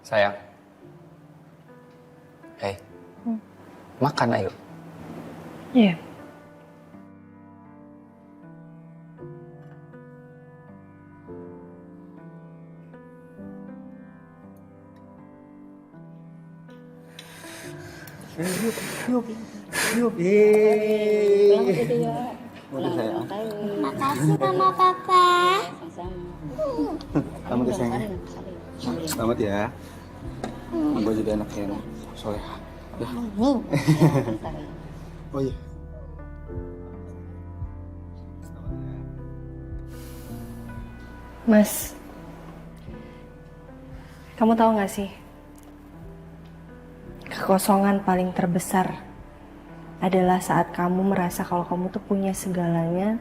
Sayang. Makan ayo. Iya. Yuk. Pulang sayang. Makasih Mama Papa. Selamat ya sayang. Selamat ya. Gue jadi anak yang soleh. Ya. Oh iya. Mas, kamu tahu gak sih? Kekosongan paling terbesar adalah saat kamu merasa kalau kamu tuh punya segalanya,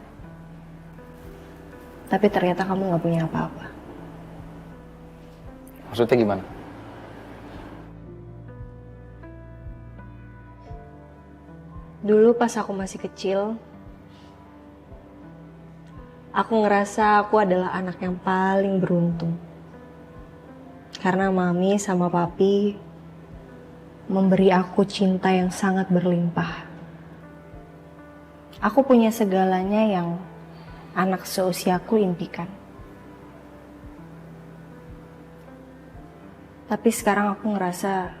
tapi ternyata kamu gak punya apa-apa. Maksudnya gimana? Dulu pas aku masih kecil, aku ngerasa aku adalah anak yang paling beruntung. Karena mami sama papi memberi aku cinta yang sangat berlimpah. Aku punya segalanya yang anak seusiaku impikan. Tapi sekarang aku ngerasa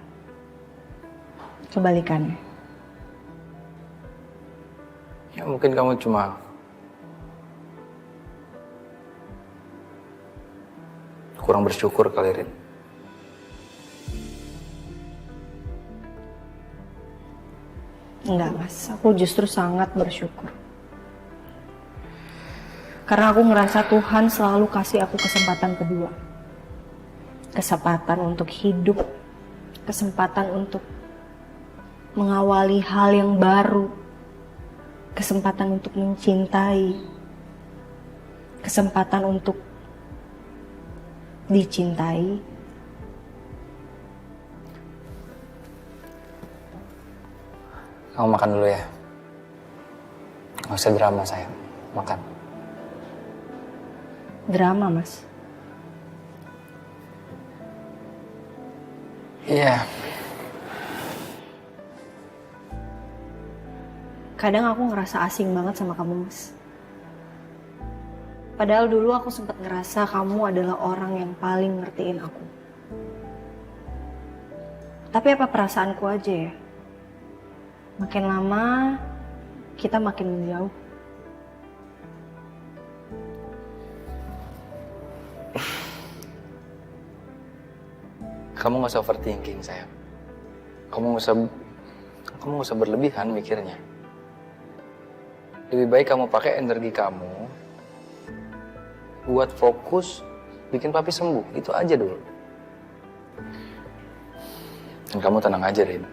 kebalikannya. Ya mungkin kamu cuma kurang bersyukur kali, Rin. Enggak, Mas. Aku justru sangat bersyukur. Karena aku ngerasa Tuhan selalu kasih aku kesempatan kedua. Kesempatan untuk hidup. Kesempatan untuk mengawali hal yang baru. Kesempatan untuk mencintai. Kesempatan untuk dicintai. Kamu makan dulu ya. Gak usah drama, sayang. Makan. Drama, Mas. Iya. Kadang aku ngerasa asing banget sama kamu, Mas. Padahal dulu aku sempat ngerasa kamu adalah orang yang paling ngertiin aku. Tapi apa perasaanku aja ya? Makin lama, kita makin menjauh. Kamu gak usah overthinking, sayang. Kamu gak usah berlebihan mikirnya. Lebih baik kamu pakai energi kamu buat fokus bikin papi sembuh. Itu aja dulu. Dan kamu tenang aja, Rin.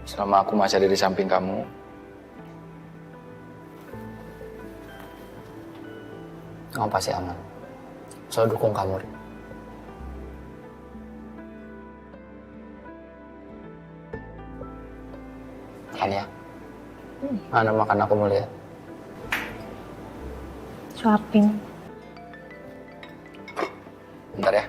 Selama aku masih ada di samping kamu, kamu pasti aman. Selalu dukung kamu, Rin. Makan ya. Mana makan aku mau lihat. Suapin. Bentar ya.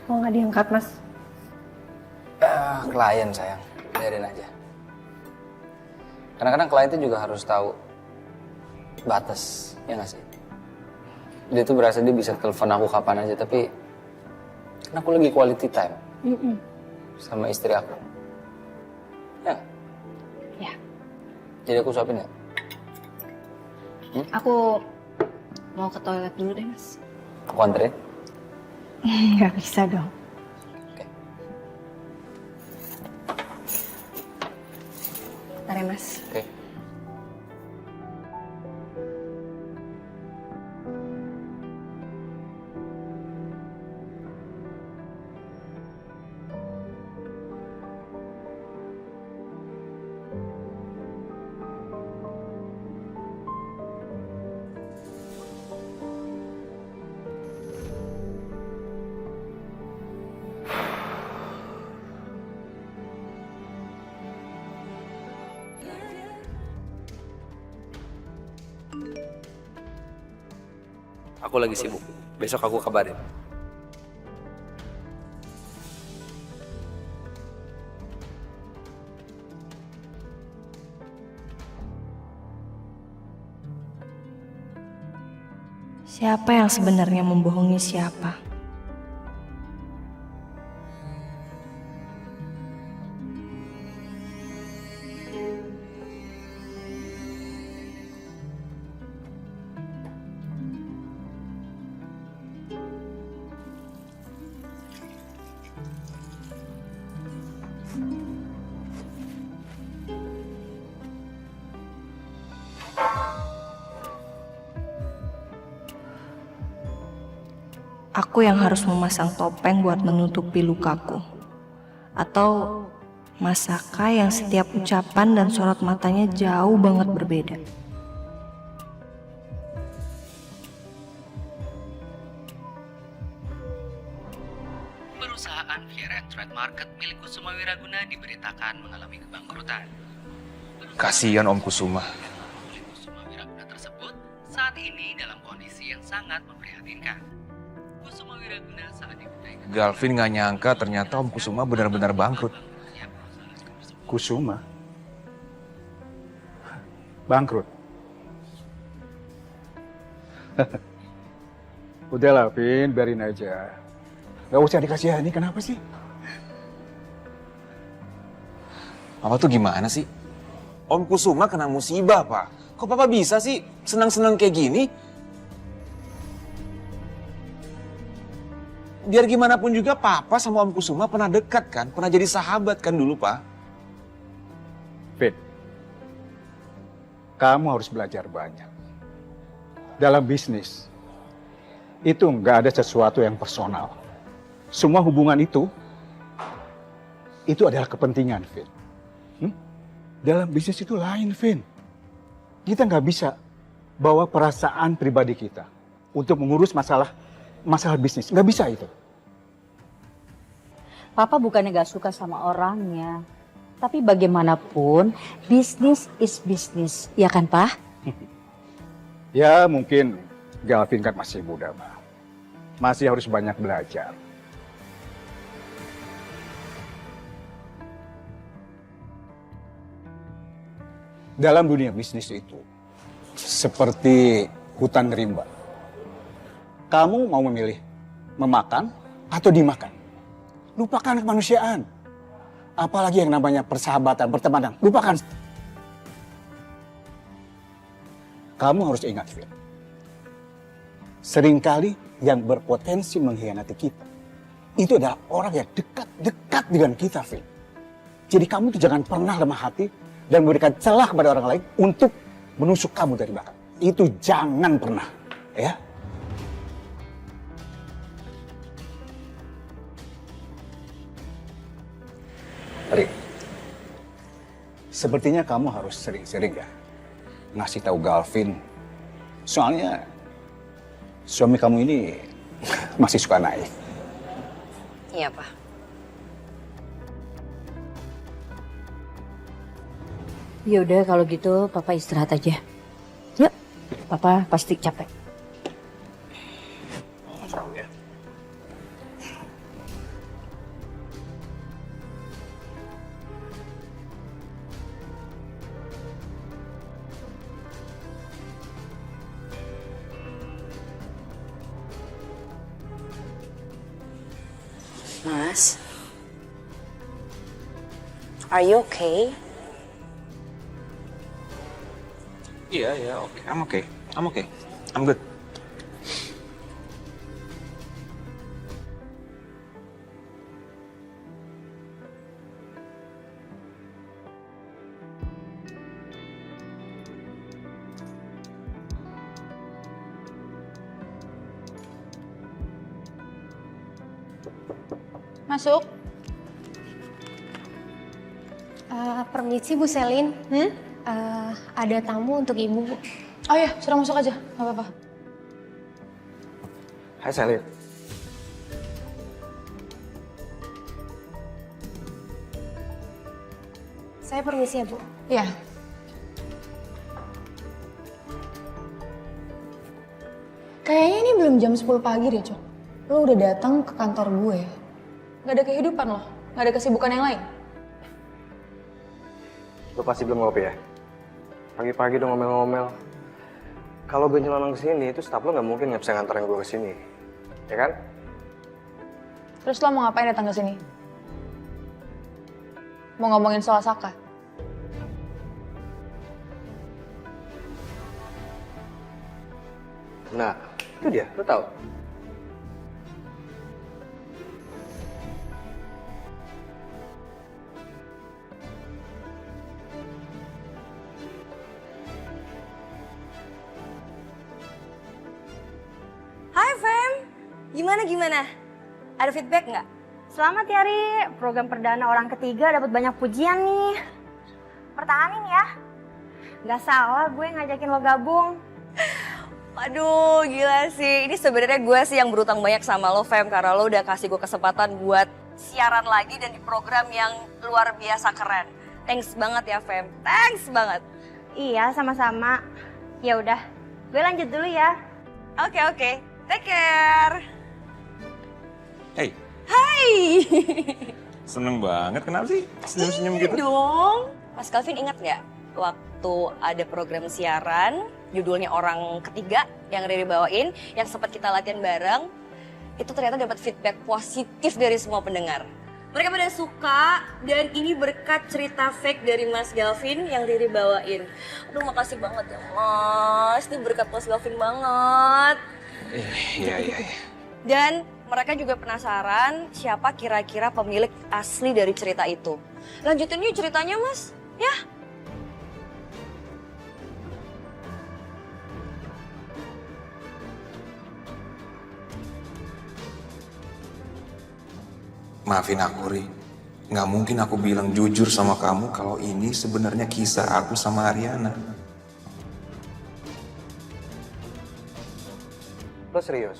Kok nggak diangkat, Mas? Klien, sayang. Biarin aja. Kadang-kadang klien itu juga harus tahu batas, ya nggak sih? Dia tuh berasa dia bisa telepon aku kapan aja, tapi kan aku lagi quality time sama istri aku. Ya nggak? Ya. Jadi aku suapin ya? Aku mau ke toilet dulu deh, Mas. Aku anterin? Nggak bisa dong. Oke. Bentar ya, Mas. Oke. Aku lagi sibuk. Besok aku kabarin. Siapa yang sebenarnya membohongi siapa? Aku yang harus memasang topeng buat menutupi lukaku. Atau Masaka yang setiap ucapan dan sorot matanya jauh banget berbeda. Perusahaan Fiera Trade Market milik Kusuma Wiraguna diberitakan mengalami kebangkrutan. Kasihan Om Kusuma. Milik Kusuma Wiraguna tersebut saat ini dalam kondisi yang sangat memprihatinkan. Kusuma Wiraguna saat dimintai Galvin nggak nyangka ternyata Om Kusuma benar-benar bangkrut. Kusuma? Bangkrut? Udahlah, Vin, biarin aja. Gak usah dikasihani, kenapa sih? Papa tuh gimana sih? Om Kusuma kena musibah, Pak. Kok Papa bisa sih senang-senang kayak gini? Biar gimana pun juga Papa sama Om Kusuma pernah dekat kan? Pernah jadi sahabat kan dulu, Pak? Vin, kamu harus belajar banyak. Dalam bisnis, itu nggak ada sesuatu yang personal. Semua hubungan itu adalah kepentingan, Vin. Dalam bisnis itu lain, Vin. Kita nggak bisa bawa perasaan pribadi kita untuk mengurus masalah bisnis. Nggak bisa itu. Papa bukannya gak suka sama orangnya. Tapi bagaimanapun, bisnis is bisnis. Ya kan, Pak? Ya, mungkin Galvin kan masih muda, Pak. Masih harus banyak belajar. Dalam dunia bisnis itu, seperti hutan rimba. Kamu mau memilih memakan atau dimakan. Lupakan kemanusiaan. Apalagi yang namanya persahabatan, pertemanan. Lupakan. Kamu harus ingat, Phil. Seringkali yang berpotensi mengkhianati kita, itu adalah orang yang dekat dengan kita, Phil. Jadi kamu tuh jangan pernah lemah hati dan memberikan celah kepada orang lain untuk menusuk kamu dari belakang. Itu jangan pernah, ya. Rik, sepertinya kamu harus sering-sering ya ngasih tahu Galvin. Soalnya suami kamu ini masih suka naif. Iya, Pak. Yaudah kalau gitu Papa istirahat aja. Yuk, Papa pasti capek. Mas, are you okay? Yeah, okay. I'm okay. I'm good. Masuk. Permisi Bu Selin. Ada tamu untuk Ibu. Oh iya, sudah masuk aja, nggak apa-apa. Hai Selin. Saya permisi ya Bu. Iya. Kayaknya ini belum jam 10 pagi deh, Cok. Lo udah datang ke kantor gue. Gak ada kehidupan lo, gak ada kesibukan yang lain. Lo pasti belum ngopi ya? Pagi-pagi udah ngomel-ngomel. Kalau gue nyelonong kesini, itu staff lo gak mungkin nggak bisa nganterin gue kesini. Ya kan? Terus lo mau ngapain datang ke sini? Mau ngomongin soal Saka? Nah, itu dia, lo tahu. Hai Fem, gimana? Ada feedback nggak? Selamat ya Ri, program perdana orang ketiga dapat banyak pujian nih. Pertahanin ya. Gak salah gue ngajakin lo gabung. Aduh, gila sih. Ini sebenarnya gue sih yang berutang banyak sama lo, Fem, karena lo udah kasih gue kesempatan buat siaran lagi dan di program yang luar biasa keren. Thanks banget ya, Fem. Thanks banget. Iya, sama-sama. Ya udah, gue lanjut dulu ya. Oke. Take care. Hey, Hai. seneng banget. Kenapa sih senyum-senyum gitu? Dong. Mas Calvin ingat nggak waktu ada program siaran judulnya Orang Ketiga yang Riri bawain, yang sempat kita latihan bareng, itu ternyata dapat feedback positif dari semua pendengar. Mereka pada suka dan ini berkat cerita fake dari Mas Galvin yang Riri bawain. Aduh, makasih banget ya Mas, ini berkat Mas Galvin banget. Iya. Dan mereka juga penasaran siapa kira-kira pemilik asli dari cerita itu. Lanjutin yuk ceritanya Mas, ya. Maafin aku, Ri. Nggak mungkin aku bilang jujur sama kamu kalau ini sebenarnya kisah aku sama Ariana. Lo serius?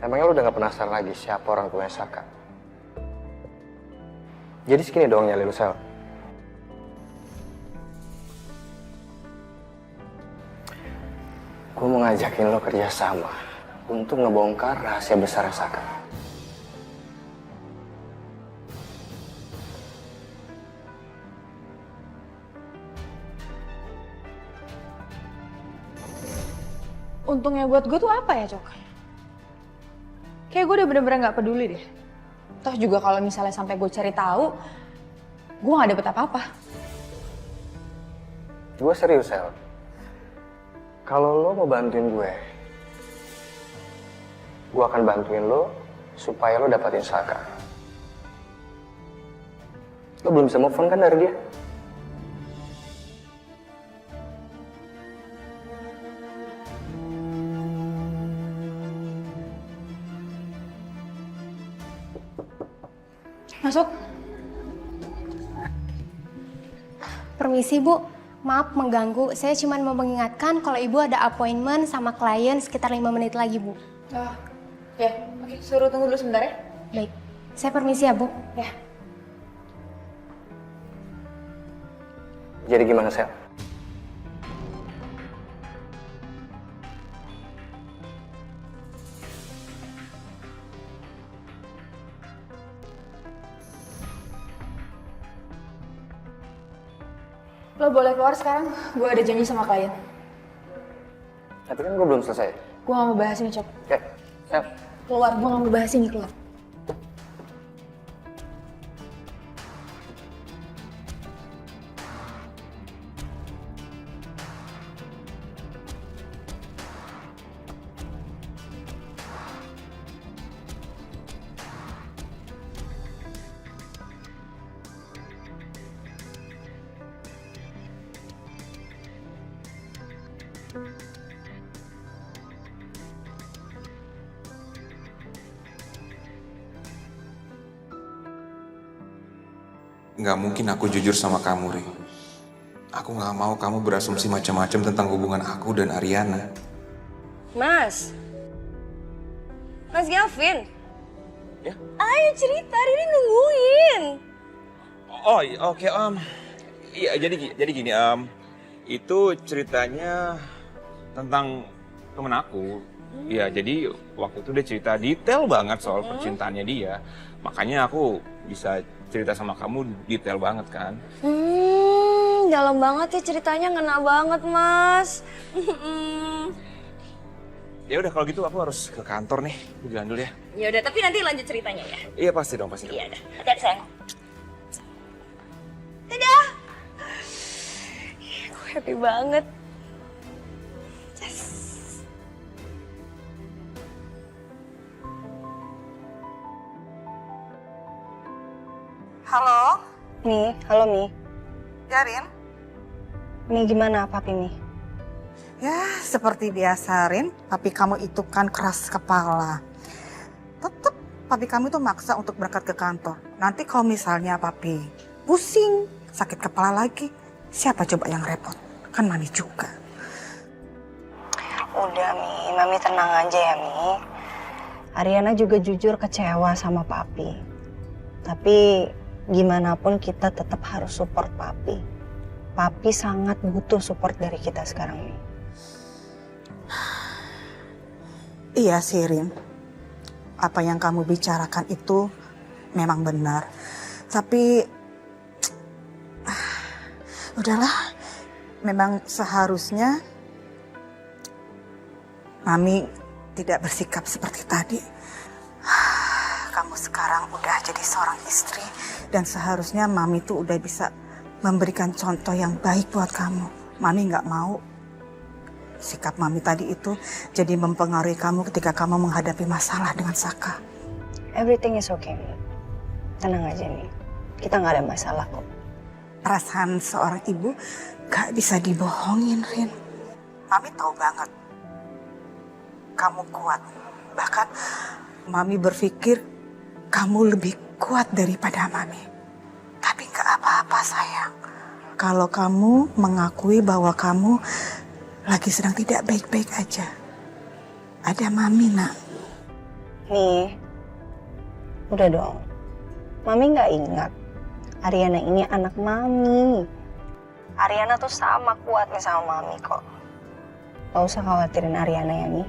Emangnya lo udah gak penasaran lagi siapa orang tuanya Saka? Jadi segini doang nyali lo, Sel. Gue mau ngajakin lo kerja sama untuk ngebongkar rahasia besar Saka. Untungnya buat gue tuh apa ya, Cok? Kayak gue udah bener-bener gak peduli deh. Toh juga kalau misalnya sampai gue cari tahu, gue gak dapet apa-apa. Gue serius, Sel. Kalau lo mau bantuin gue akan bantuin lo supaya lo dapatin Saka. Lo belum bisa move on kan dari dia? Masuk. Permisi Bu, maaf mengganggu. Saya cuma mau mengingatkan kalau Ibu ada appointment sama klien sekitar 5 menit lagi Bu. Oh, ya. Oke, suruh tunggu dulu sebentar ya. Baik, saya permisi ya Bu. Ya. Jadi gimana, Sel? Lo boleh keluar sekarang, gue ada janji sama klien. Tapi kan gue belum selesai. Gue gak mau bahas ini, Cok. Oke, Sel. Keluar, gue gak mau bahas ini, keluar. Nggak mungkin aku jujur sama kamu, Ri. Aku nggak mau kamu berasumsi macam-macam tentang hubungan aku dan Ariana. Mas Galvin. Ya? Ayo cerita, Riri nungguin. Oh, oke, iya, jadi gini, itu ceritanya tentang temen aku Iya, jadi waktu itu dia cerita detail banget soal percintaannya dia. Makanya aku bisa cerita sama kamu detail banget kan. Dalam banget ya ceritanya, ngena banget Mas. Ya udah kalau gitu aku harus ke kantor nih. Aku jalan dulu ya. Ya udah, tapi nanti lanjut ceritanya ya. Iya pasti dong, pasti. Iya udah. Hati-hati sayang. Dadah. Gue happy banget. Yes. Halo, Mi, halo Mi. Rin. Mi gimana papi Mi? Ya, seperti biasa, Rin. Papi kamu itu kan keras kepala. Tetep papi kamu itu maksa untuk berangkat ke kantor. Nanti kalau misalnya papi pusing, sakit kepala lagi, siapa coba yang repot? Kan mami juga. Udah Mi, Mami tenang aja ya Mi. Ariana juga jujur kecewa sama papi. Tapi gimana pun kita tetap harus support papi. Papi sangat butuh support dari kita sekarang Mi. Iya sih, Rin. Apa yang kamu bicarakan itu memang benar. Tapi, udahlah. Memang seharusnya Mami tidak bersikap seperti tadi. Kamu sekarang udah jadi seorang istri dan seharusnya Mami tuh udah bisa memberikan contoh yang baik buat kamu. Mami nggak mau sikap Mami tadi itu jadi mempengaruhi kamu ketika kamu menghadapi masalah dengan Saka. Everything is okay Mi. Tenang aja Mi. Kita nggak ada masalah kok. Perasaan seorang ibu gak bisa dibohongin, Rin. Mami tahu banget kamu kuat. Bahkan Mami berpikir kamu lebih kuat daripada Mami. Tapi gak apa-apa sayang. Kalau kamu mengakui bahwa kamu lagi sedang tidak baik-baik aja. Ada Mami, nak. Nih, udah dong. Mami nggak ingat. Ariana ini anak Mami. Ariana tuh sama kuatnya sama Mami kok. Gak usah khawatirin Ariana ya, Mi.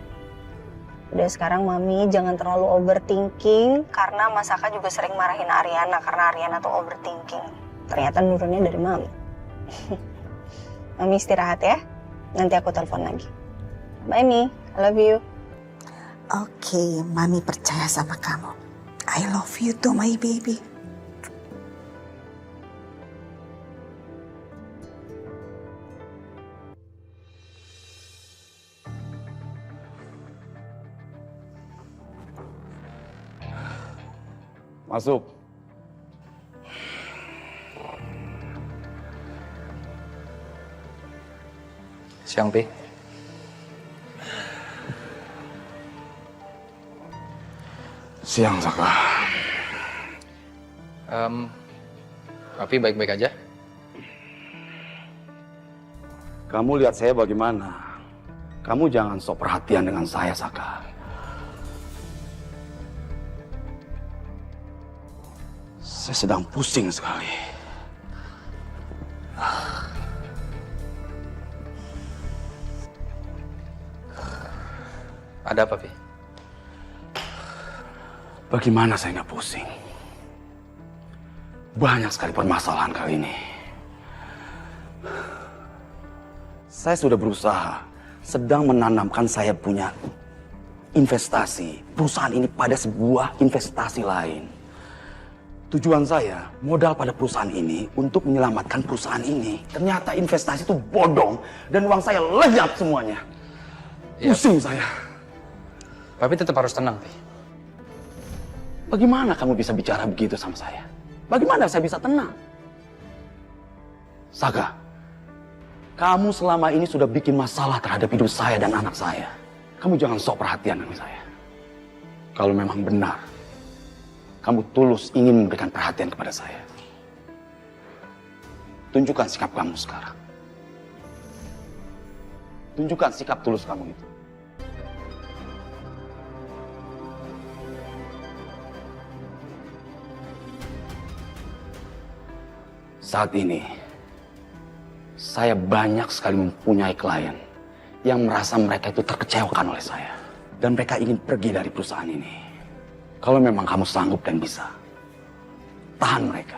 Udah sekarang Mami jangan terlalu overthinking. Karena Mas Saka juga sering marahin Ariana karena Ariana tuh overthinking. Ternyata nurunnya dari Mami. Mami istirahat ya. Nanti aku telepon lagi. Bye Mi, I love you. Oke, Mami percaya sama kamu. I love you too, my baby. Masuk. Siang, Pi. Siang, Saka. Papi baik-baik aja? Kamu lihat saya bagaimana? Kamu jangan sok perhatian dengan saya, Saka. Saya sedang pusing sekali. Ada apa, Pi? Bagaimana saya nggak pusing? Banyak sekali permasalahan kali ini. Saya sudah berusaha, sedang menanamkan saya punya investasi perusahaan ini pada sebuah investasi lain. Tujuan saya modal pada perusahaan ini untuk menyelamatkan perusahaan ini. Ternyata investasi itu bodong dan uang saya lenyap semuanya. Pusing saya. Papi tetap harus tenang, Pi. Bagaimana kamu bisa bicara begitu sama saya? Bagaimana saya bisa tenang? Saka, kamu selama ini sudah bikin masalah terhadap hidup saya dan anak saya. Kamu jangan sok perhatian dengan saya. Kalau memang benar, kamu tulus ingin memberikan perhatian kepada saya, tunjukkan sikap kamu sekarang. Tunjukkan sikap tulus kamu itu. Saat ini, saya banyak sekali mempunyai klien yang merasa mereka itu terkecewakan oleh saya. Dan mereka ingin pergi dari perusahaan ini. Kalau memang kamu sanggup dan bisa, tahan mereka.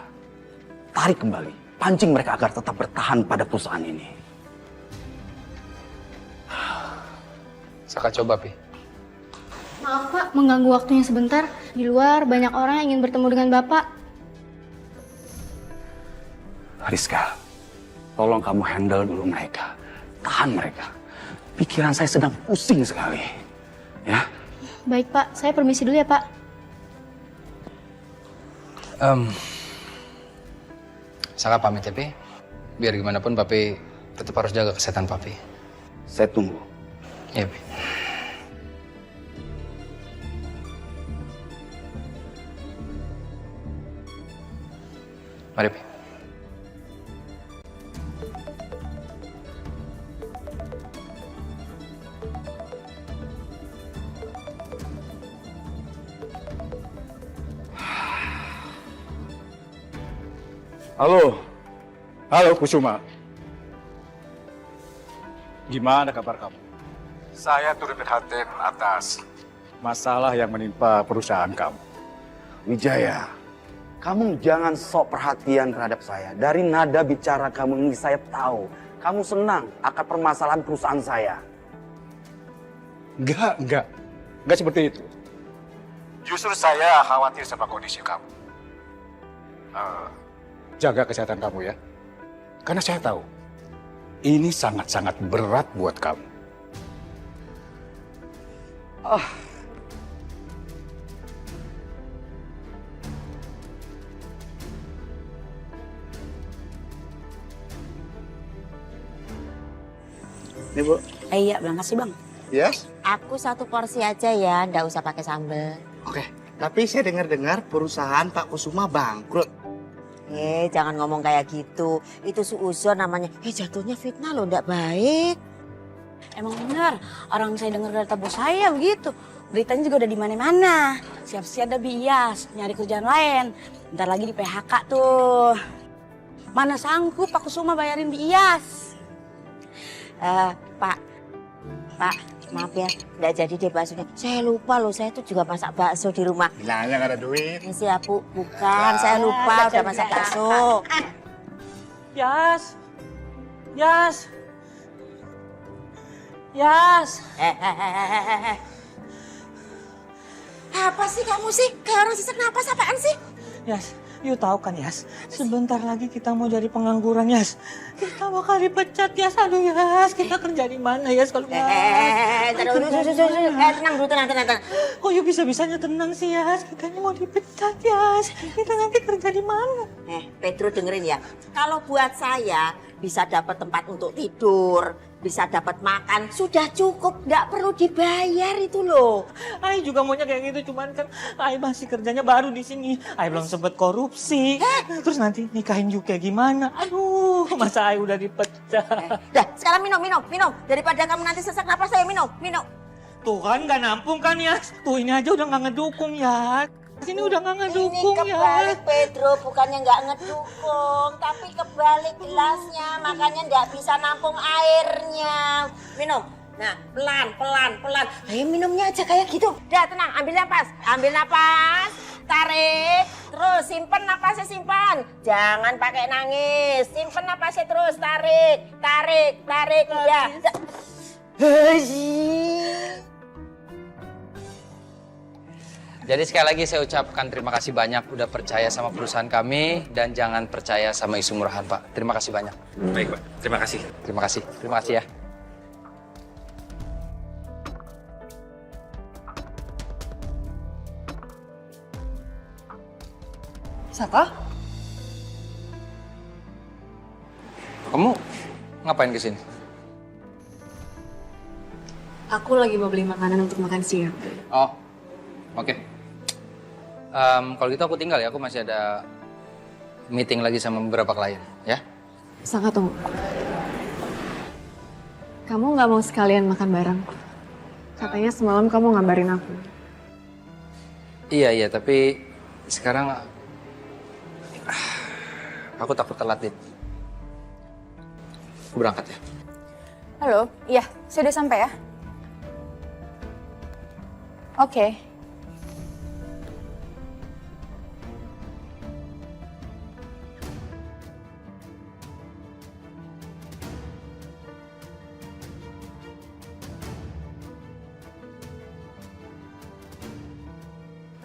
Tarik kembali. Pancing mereka agar tetap bertahan pada perusahaan ini. Saka coba, Pi. Maaf Pak, mengganggu waktunya sebentar. Di luar banyak orang yang ingin bertemu dengan Bapak. Rizka, tolong kamu handle dulu mereka. Tahan mereka. Pikiran saya sedang pusing sekali. Ya? Baik Pak, saya permisi dulu ya Pak. Saka pamit ya, Pi. Biar gimana pun Papi tetap harus jaga kesehatan Papi. Saya tunggu. Iya, Pi. Mari, Pi. Halo. Halo Kusuma. Gimana kabar kamu? Saya turut prihatin atas masalah yang menimpa perusahaan kamu. Wijaya, kamu jangan sok perhatian terhadap saya. Dari nada bicara kamu ini saya tahu kamu senang akan permasalahan perusahaan saya. Enggak seperti itu. Justru saya khawatir sama kondisi kamu. Jaga kesehatan kamu ya. Karena saya tahu, ini sangat-sangat berat buat kamu. Ini Bu. Iya, makasih Bang. Yes? Aku 1 porsi aja ya, nggak usah pakai sambal. Oke, tapi saya dengar-dengar perusahaan Pak Kusuma bangkrut. Jangan ngomong kayak gitu. Itu suuzon namanya. Jatuhnya fitnah loh, nggak baik. Emang bener, orang saya dengar dari bos saya begitu. Beritanya juga udah di mana-mana. Siap-siap ada bias, nyari kerjaan lain. Bentar lagi di PHK tuh. Mana sanggup Pak Kusuma bayarin bias. Pak, maaf ya, nggak jadi deh baksonya. Saya lupa loh, saya tuh juga masak bakso di rumah. Bilangnya nggak ada duit. Ini sih Bu, bukan. Saya lupa udah masak bakso. Yas. Apa sih kamu sih? Kayak orang sesak napas apaan sih? Yas, you tahu kan Yas, sebentar lagi kita mau jadi pengangguran Yas. Kita bakal dipecat Yas, aduh Yas, kita kerja di mana Yas kalau tenang dulu, tenang. Kok you bisa-bisanya tenang sih Yas, kita ini mau dipecat Yas. Kita nanti kerja di mana? Pedro dengerin ya, kalau buat saya bisa dapat tempat untuk tidur, bisa dapat makan, sudah cukup, nggak perlu dibayar itu loh. Ay juga maunya kayak gitu, cuman kan Ay masih kerjanya baru di sini. Ay belum sempet korupsi. Terus nanti nikahin juga gimana? Aduh, masa Ay udah dipecat. Dah, sekarang minum. Daripada kamu nanti sesak napas, saya minum. Tuh kan nggak nampung kan ya? Tuh ini aja udah nggak ngedukung ya. Sini udah nggak ngedukung Ini kebalik Pedro, bukannya nggak ngedukung, tapi kebalik gelasnya, makanya nggak bisa nampung airnya. Minum. Nah, pelan. Ayo minumnya aja kayak gitu. Udah tenang, ambil napas, tarik, terus simpen napasnya simpan. Jangan pakai nangis, simpen napasnya terus, tarik. Udah. Jadi sekali lagi saya ucapkan terima kasih banyak udah percaya sama perusahaan kami dan jangan percaya sama isu murahan, Pak. Terima kasih banyak. Baik, Pak. Terima kasih. Terima kasih ya. Saka? Kamu ngapain kesini? Aku lagi mau beli makanan untuk makan siang. Oh, oke. Kalau gitu aku tinggal ya, aku masih ada meeting lagi sama beberapa klien, ya. Saka tunggu. Kamu nggak mau sekalian makan bareng? Katanya semalam kamu ngabarin aku. Iya, tapi sekarang aku takut telat, Dit. Aku berangkat ya. Halo, iya, saya udah sampai ya. Oke.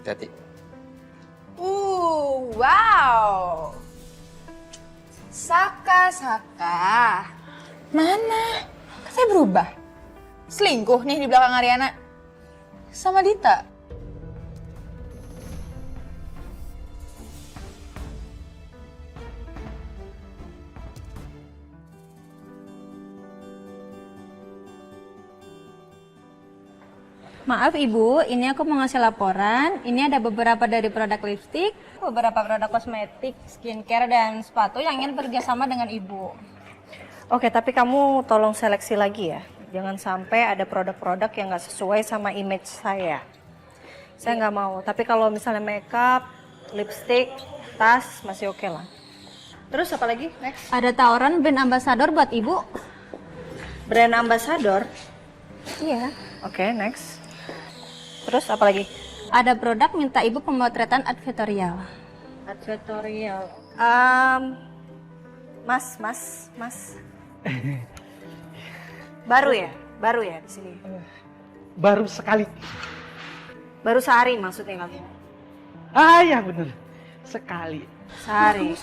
Hati-hati. Wow. Saka. Mana? Katanya berubah. Selingkuh nih di belakang Ariana. Sama Dita. Maaf Ibu, ini aku mau ngasih laporan. Ini ada beberapa dari produk lipstick, beberapa produk kosmetik, skincare, dan sepatu yang ingin bekerjasama dengan Ibu. Oke, tapi kamu tolong seleksi lagi ya. Jangan sampai ada produk-produk yang nggak sesuai sama image saya. Saya nggak mau. Tapi kalau misalnya makeup, lipstick, tas, masih oke lah. Terus apa lagi? Next. Ada tawaran brand ambassador buat Ibu. Brand ambassador? Iya. Oke, next. Terus apa lagi? Ada produk minta Ibu pemotretan advertorial. Advertorial. Mas. Baru ya di sini. Baru sekali. Baru sehari maksudnya kamu? Ah ya bener, sekali. Sehari.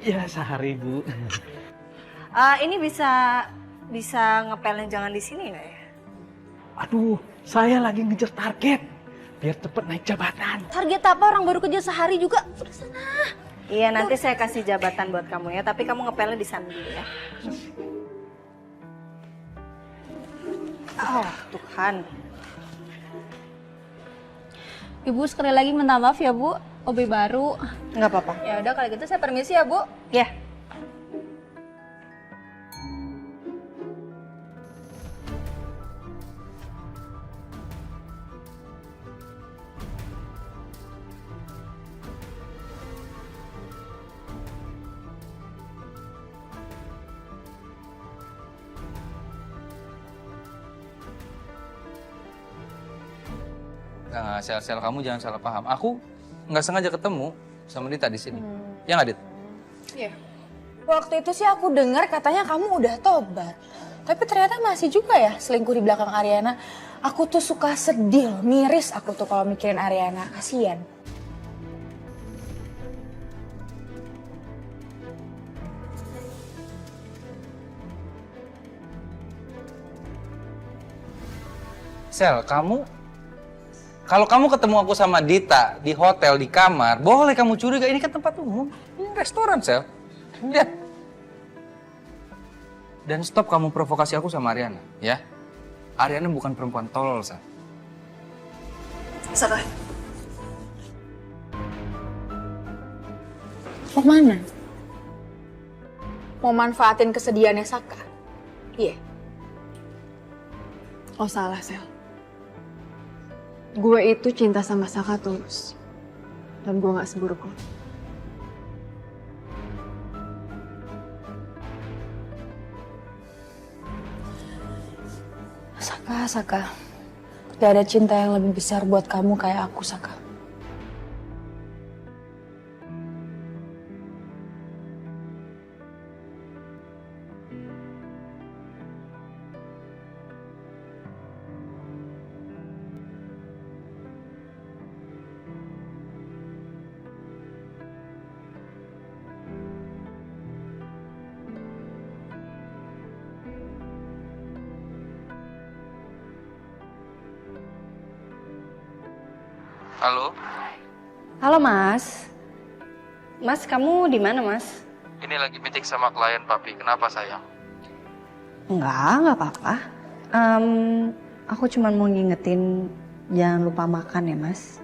Ya sehari Bu. Ini bisa ngepelnya jangan di sini nggak ya? Aduh, saya lagi ngejar target biar cepet naik jabatan. Target apa? Orang baru kerja sehari juga. Udah sana. Iya, nanti saya kasih jabatan buat kamu ya, tapi kamu ngepelnya di sana dulu ya. Oh, Tuhan. Ibu sekali lagi minta maaf ya, Bu. OB baru. Nggak apa-apa. Ya udah kalau gitu saya permisi ya, Bu. Ya. Nah, sel-sel kamu jangan salah paham. Aku nggak sengaja ketemu sama Dita di sini. Ya nggak, Dit? Iya. Waktu itu sih aku dengar katanya kamu udah tobat. Tapi ternyata masih juga ya selingkuh di belakang Ariana. Aku tuh suka sedih, miris aku tuh kalau mikirin Ariana. Kasian. Sel, kalau kamu ketemu aku sama Dita di hotel, di kamar, boleh kamu curiga, ini kan tempat umum. Ini restoran, Sel. Lihat. Dan stop kamu provokasi aku sama Ariana, ya. Ariana bukan perempuan tolol, Sel. Saka. Mau mana? Mau manfaatin kesedihannya Saka? Iya. Oh salah, Sel. Gue itu cinta sama Saka tulus. Dan gue gak seburuk lo. Saka. Gak ada cinta yang lebih besar buat kamu kayak aku, Saka. Halo? Halo, Mas. Mas, kamu di mana, Mas? Ini lagi meeting sama klien papi. Kenapa, sayang? Enggak apa-apa. Aku cuma mau ngingetin jangan lupa makan ya, Mas.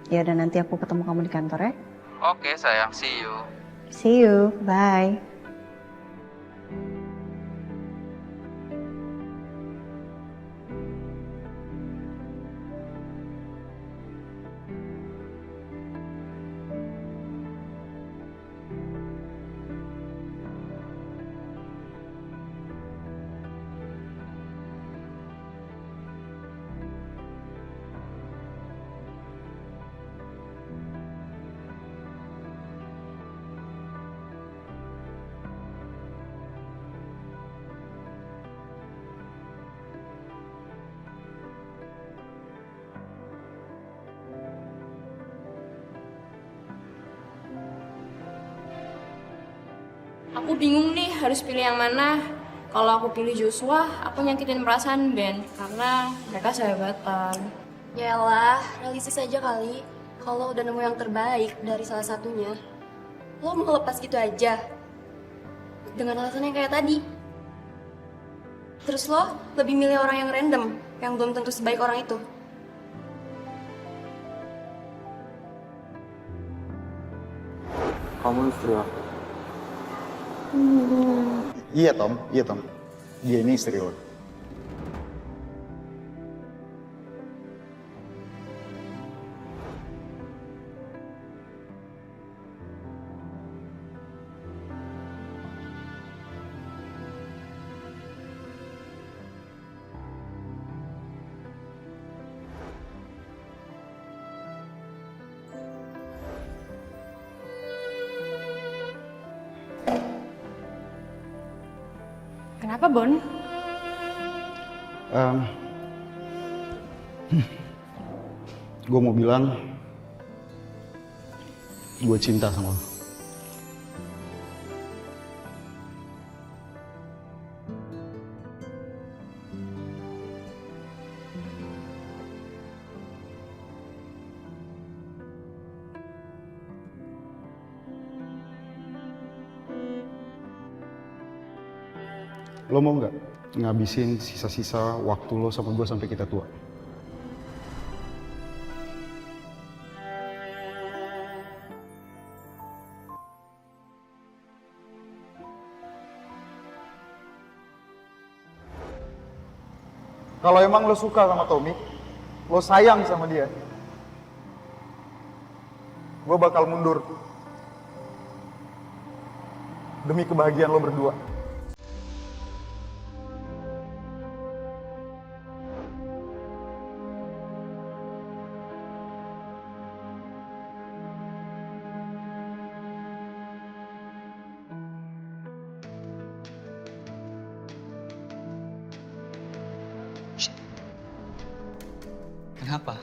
Ya udah nanti aku ketemu kamu di kantor ya. Oke, sayang. See you. See you. Bye. Aku bingung nih harus pilih yang mana. Kalau aku pilih Joshua, aku nyakitin perasaan Ben karena mereka sahabatan. Yalah, realistis aja kali. Kalau udah nemu yang terbaik dari salah satunya, lo mau lepas gitu aja dengan alasan yang kayak tadi. Terus lo lebih milih orang yang random, yang belum tentu sebaik orang itu. Kamu istri aku. Iya Tom. Dia ini istri lo. Kenapa, Bon? Gue mau bilang, gue cinta sama lo. Lo mau nggak ngabisin sisa-sisa waktu lo sama gue sampai kita tua? Kalau emang lo suka sama Tommy, lo sayang sama dia, gue bakal mundur demi kebahagiaan lo berdua. Kenapa?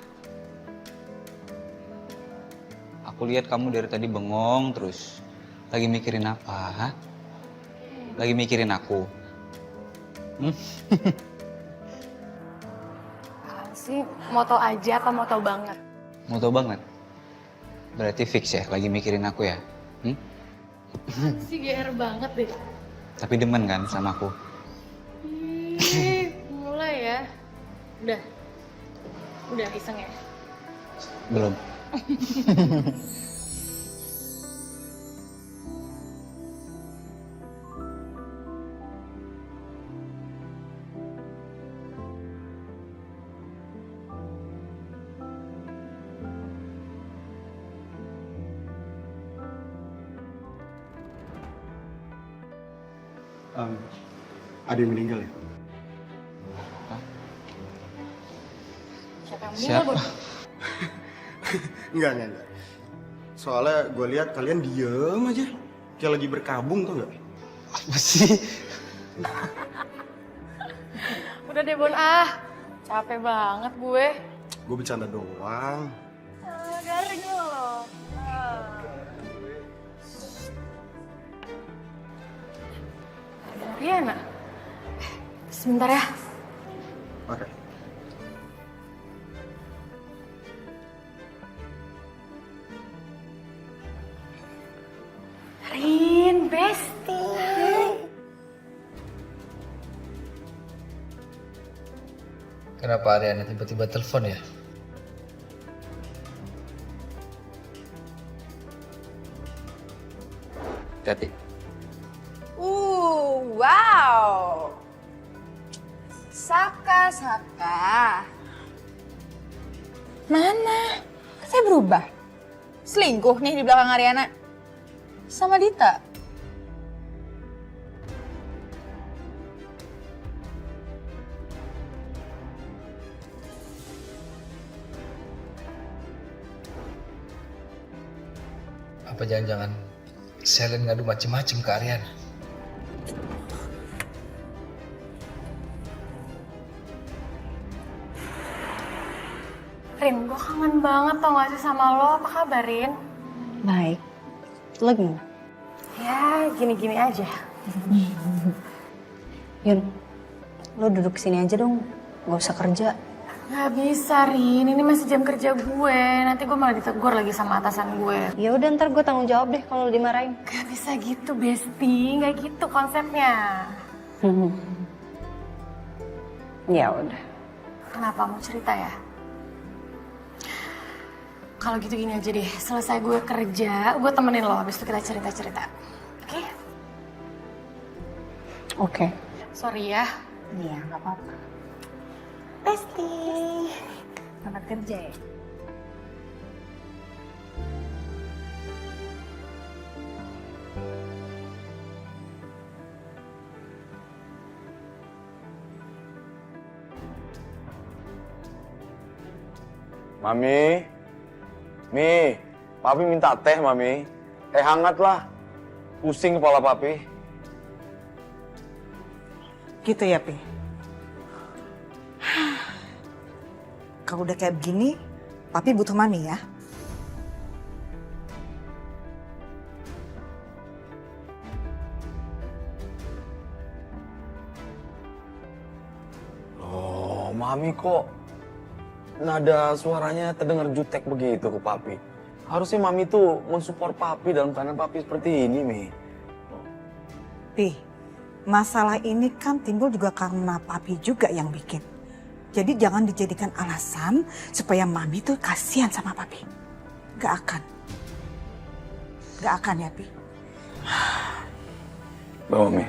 Aku lihat kamu dari tadi bengong terus. Lagi mikirin apa? Ha? Lagi mikirin aku? Sih, mau tau aja apa mau tau banget? Mau tau banget? Berarti fix ya, lagi mikirin aku ya? Sih GR banget deh. Tapi demen kan sama aku? Mulai ya. Udah iseng ya? Belum. Ada yang meninggal ya? Siapa yang Siapa? Bon? Enggak. Soalnya gue lihat kalian diem aja. Kayak lagi berkabung tuh nggak? Apa sih? Udah deh Bon capek banget gue. Gue bercanda doang. Garing lo. Riana, sebentar ya. Oke. Rin, bestie. Kenapa Ariana tiba-tiba telepon ya? Hati. Wow. Saka. Mana? Saya berubah. Selingkuh nih di belakang Ariana. Sama Dita. Apa jangan-jangan Selen ngadu macem-macem ke Ariana? Rin, gue kangen banget tau gak sih sama lo. Apa kabar, Rin? Baik. Lo gimana? Ya, gini-gini aja. Yun, lo duduk sini aja dong, gak usah kerja. Gak bisa, Rin. Ini masih jam kerja gue. Nanti gue malah ditegur lagi sama atasan gue. Ya udah ntar gue tanggung jawab deh kalau lo dimarahin. Gak bisa gitu, Besti. Gak gitu konsepnya. Ya udah. Kenapa mau cerita ya? Kalau gitu gini aja deh. Selesai gue kerja, gue temenin lo. Habis itu kita cerita-cerita. Oke? Oke. Sorry ya. Iya, gak apa-apa. Besti. Selamat kerja ya. Mami, Mi, Papi minta teh, Mami. Teh hangat lah. Pusing kepala Papi. Gitu ya, Pi? Kalau udah kayak begini, Papi butuh Mami ya. Oh, Mami kok nada suaranya terdengar jutek begitu ke Papi. Harusnya Mami tuh mensupport Papi dalam keadaan Papi seperti ini, Mi. Pi, masalah ini kan timbul juga karena Papi juga yang bikin. Jadi jangan dijadikan alasan supaya Mami tuh kasihan sama Papi. Gak akan. Gak akan ya, Pi. Bawa, Mi.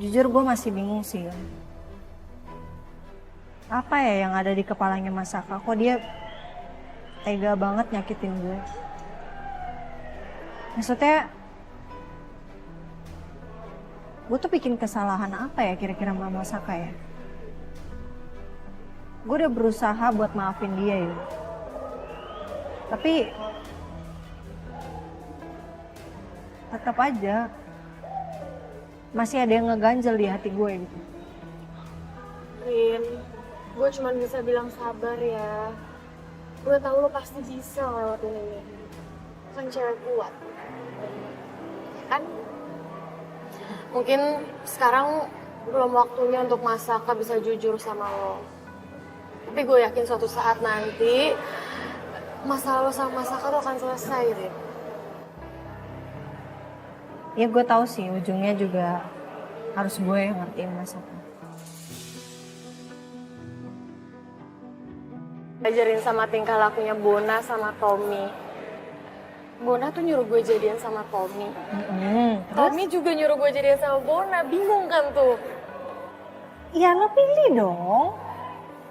Jujur gue masih bingung sih. Apa ya yang ada di kepalanya Mas Saka? Kok dia tega banget nyakitin gue? Maksudnya, gue tuh bikin kesalahan apa ya kira-kira sama Mas Saka ya? Gue udah berusaha buat maafin dia ya. Tapi tetap aja masih ada yang ngeganjel di hati gue gitu. Rin, gue cuma bisa bilang sabar ya. Gue tahu lo pasti bisa lewatin ini. Kan cewek kuat. Kan? Mungkin sekarang belum waktunya untuk Mas Saka bisa jujur sama lo. Tapi gue yakin suatu saat nanti masalah lo sama Mas Saka tuh akan selesai, Rin. Ya gue tahu sih ujungnya juga harus gue yang ngertiin Mas Saka. Ajarin sama tingkah lakunya Bona sama Tommy. Bona tuh nyuruh gue jadian sama Tommy. Tommy juga nyuruh gue jadian sama Bona. Bingung kan tuh? Ya lo pilih dong.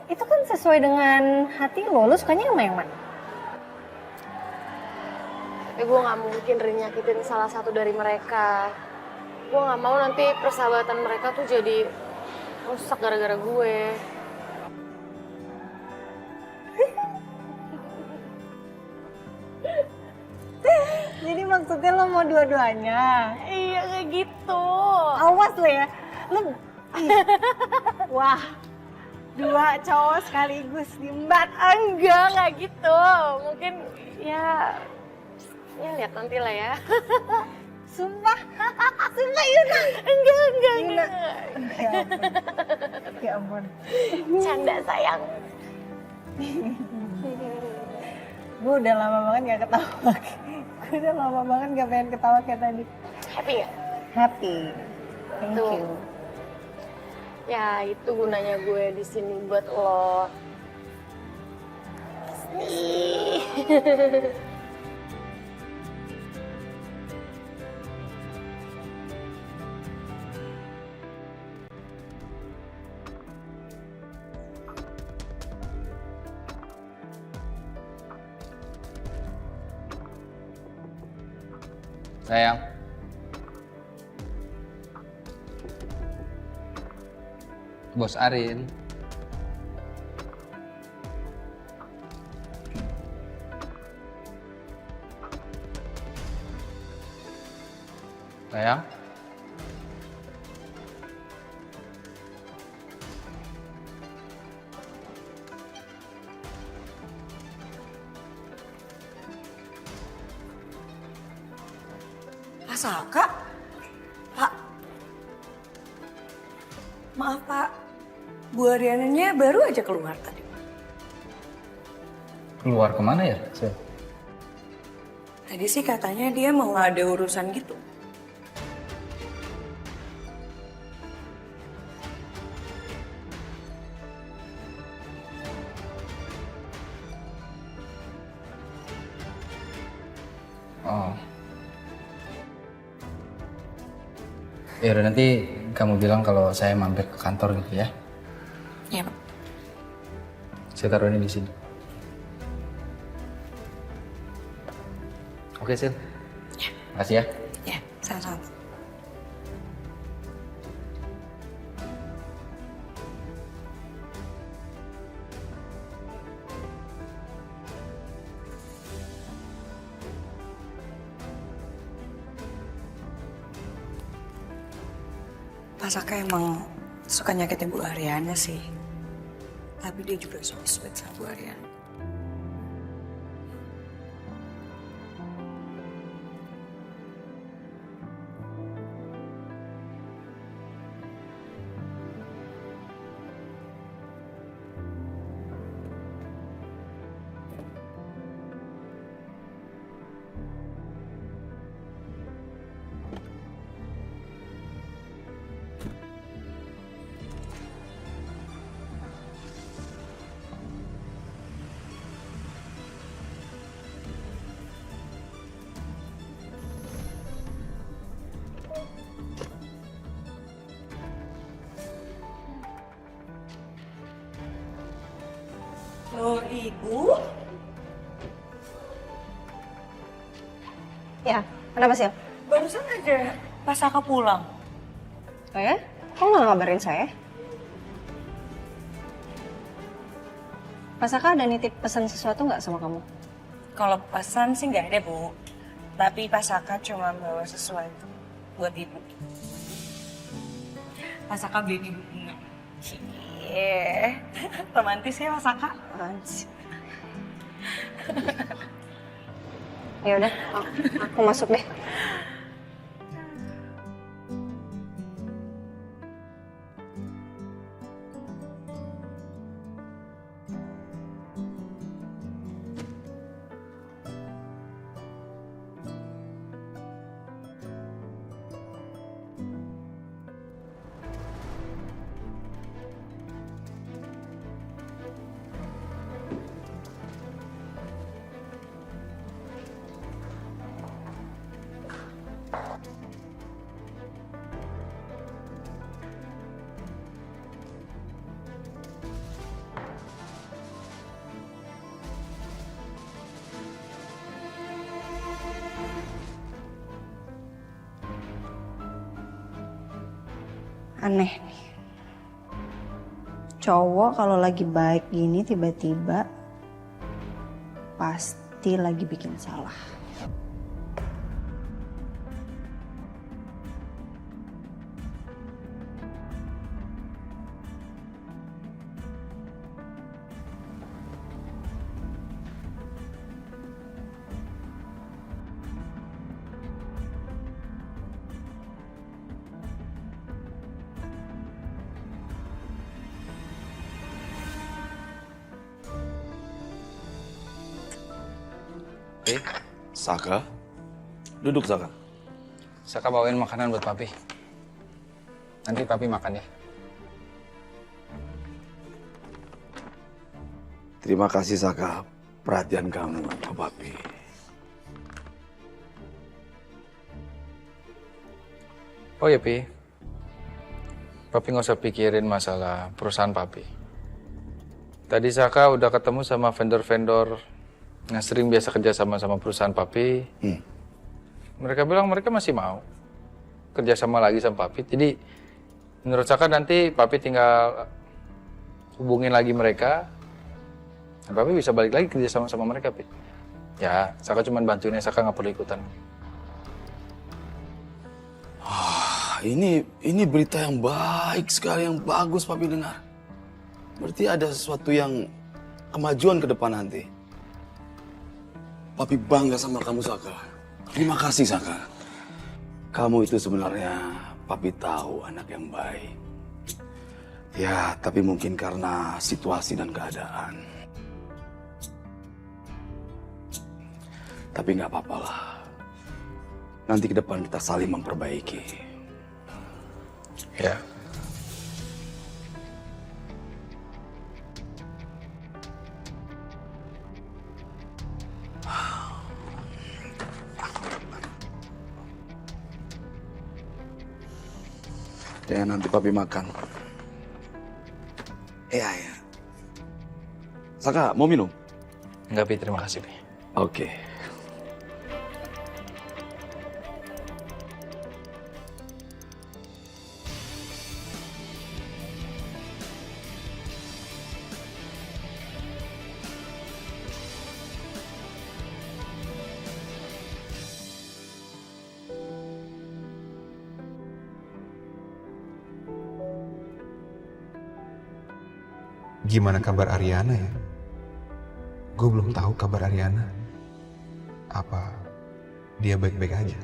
Itu kan sesuai dengan hati lo. Lo sukanya sama yang mana? Tapi gue gak mungkin Rin nyakitin salah satu dari mereka. Gue gak mau nanti persahabatan mereka tuh jadi rusak gara-gara gue. Jadi maksudnya lo mau dua-duanya? Iya kayak gitu. Awas lo ya. Lo... Wah. Dua cowok sekaligus dimbat. Enggak, gak gitu. Mungkin ya lihat nanti lah ya. Sumpah Yuna. Enggak. Ya ampun. Canda sayang. Gue udah lama banget gak ketawa. Gue udah lama banget gak pengen ketawa kayak tadi. Happy gak? Happy. Thank Tuh. you. Ya itu gunanya gue di sini buat lo. Sayang. Bos Arin. Sayang. Saka? Pak, maaf Pak, Bu Ariananya baru aja keluar tadi. Keluar kemana ya, Sil? Tadi sih katanya dia mau ada urusan gitu. Oh. Ya udah, nanti kamu bilang kalau saya mampir ke kantor gitu ya. Iya, Pak. Saya taruh ini di sini. Oke, Sil. Ya. Makasih ya. Ya, sama-sama. Pak Saka emang suka nyakitin Bu Ariana sih. Tapi dia juga so sweet sama Bu Ariana. Loh, Ibu? Ya, kenapa sih? Barusan aja Pak Saka pulang. Oh ya? Kok nggak ngabarin saya? Pak Saka ada nitip pesan sesuatu nggak sama kamu? Kalau pesan sih nggak ada, Bu. Tapi Pak Saka cuma bawa sesuatu buat Ibu. Pak Saka beliin Ibu bunga. Cie, romantis ya Pak Saka? Romantis. Ya udah, aku masuk deh. Aneh nih. Cowok kalau lagi baik gini tiba-tiba pasti lagi bikin salah. Saka? Duduk, Saka. Saka bawain makanan buat papi. Nanti papi makan ya. Terima kasih, Saka. Perhatian kamu ke papi. Oh ya, Pi. Papi nggak usah pikirin masalah perusahaan papi. Tadi Saka udah ketemu sama vendor-vendor yang sering biasa kerja sama perusahaan papi. Mereka bilang mereka masih mau kerjasama lagi sama Papi. Jadi menurut Saka nanti Papi tinggal hubungin lagi mereka. Dan Papi bisa balik lagi kerjasama sama mereka, Pi. Ya, Saka cuma bantuinnya, Saka nggak perlu ikutan. Ini berita yang baik sekali, yang bagus Papi dengar. Berarti ada sesuatu yang kemajuan ke depan nanti. Papi bangga sama kamu, Saka. Terima kasih, Saka. Kamu itu sebenarnya Papi tahu anak yang baik. Ya, tapi mungkin karena situasi dan keadaan. Tapi nggak apa-apa lah. Nanti ke depan kita saling memperbaiki. Ya. Ya, nanti Papi makan. Iya, ya. Saka, mau minum? Enggak, Pi. Terima kasih, Pi. Oke. Gimana kabar Ariana ya? Gue belum tahu kabar Ariana. Apa dia baik-baik aja?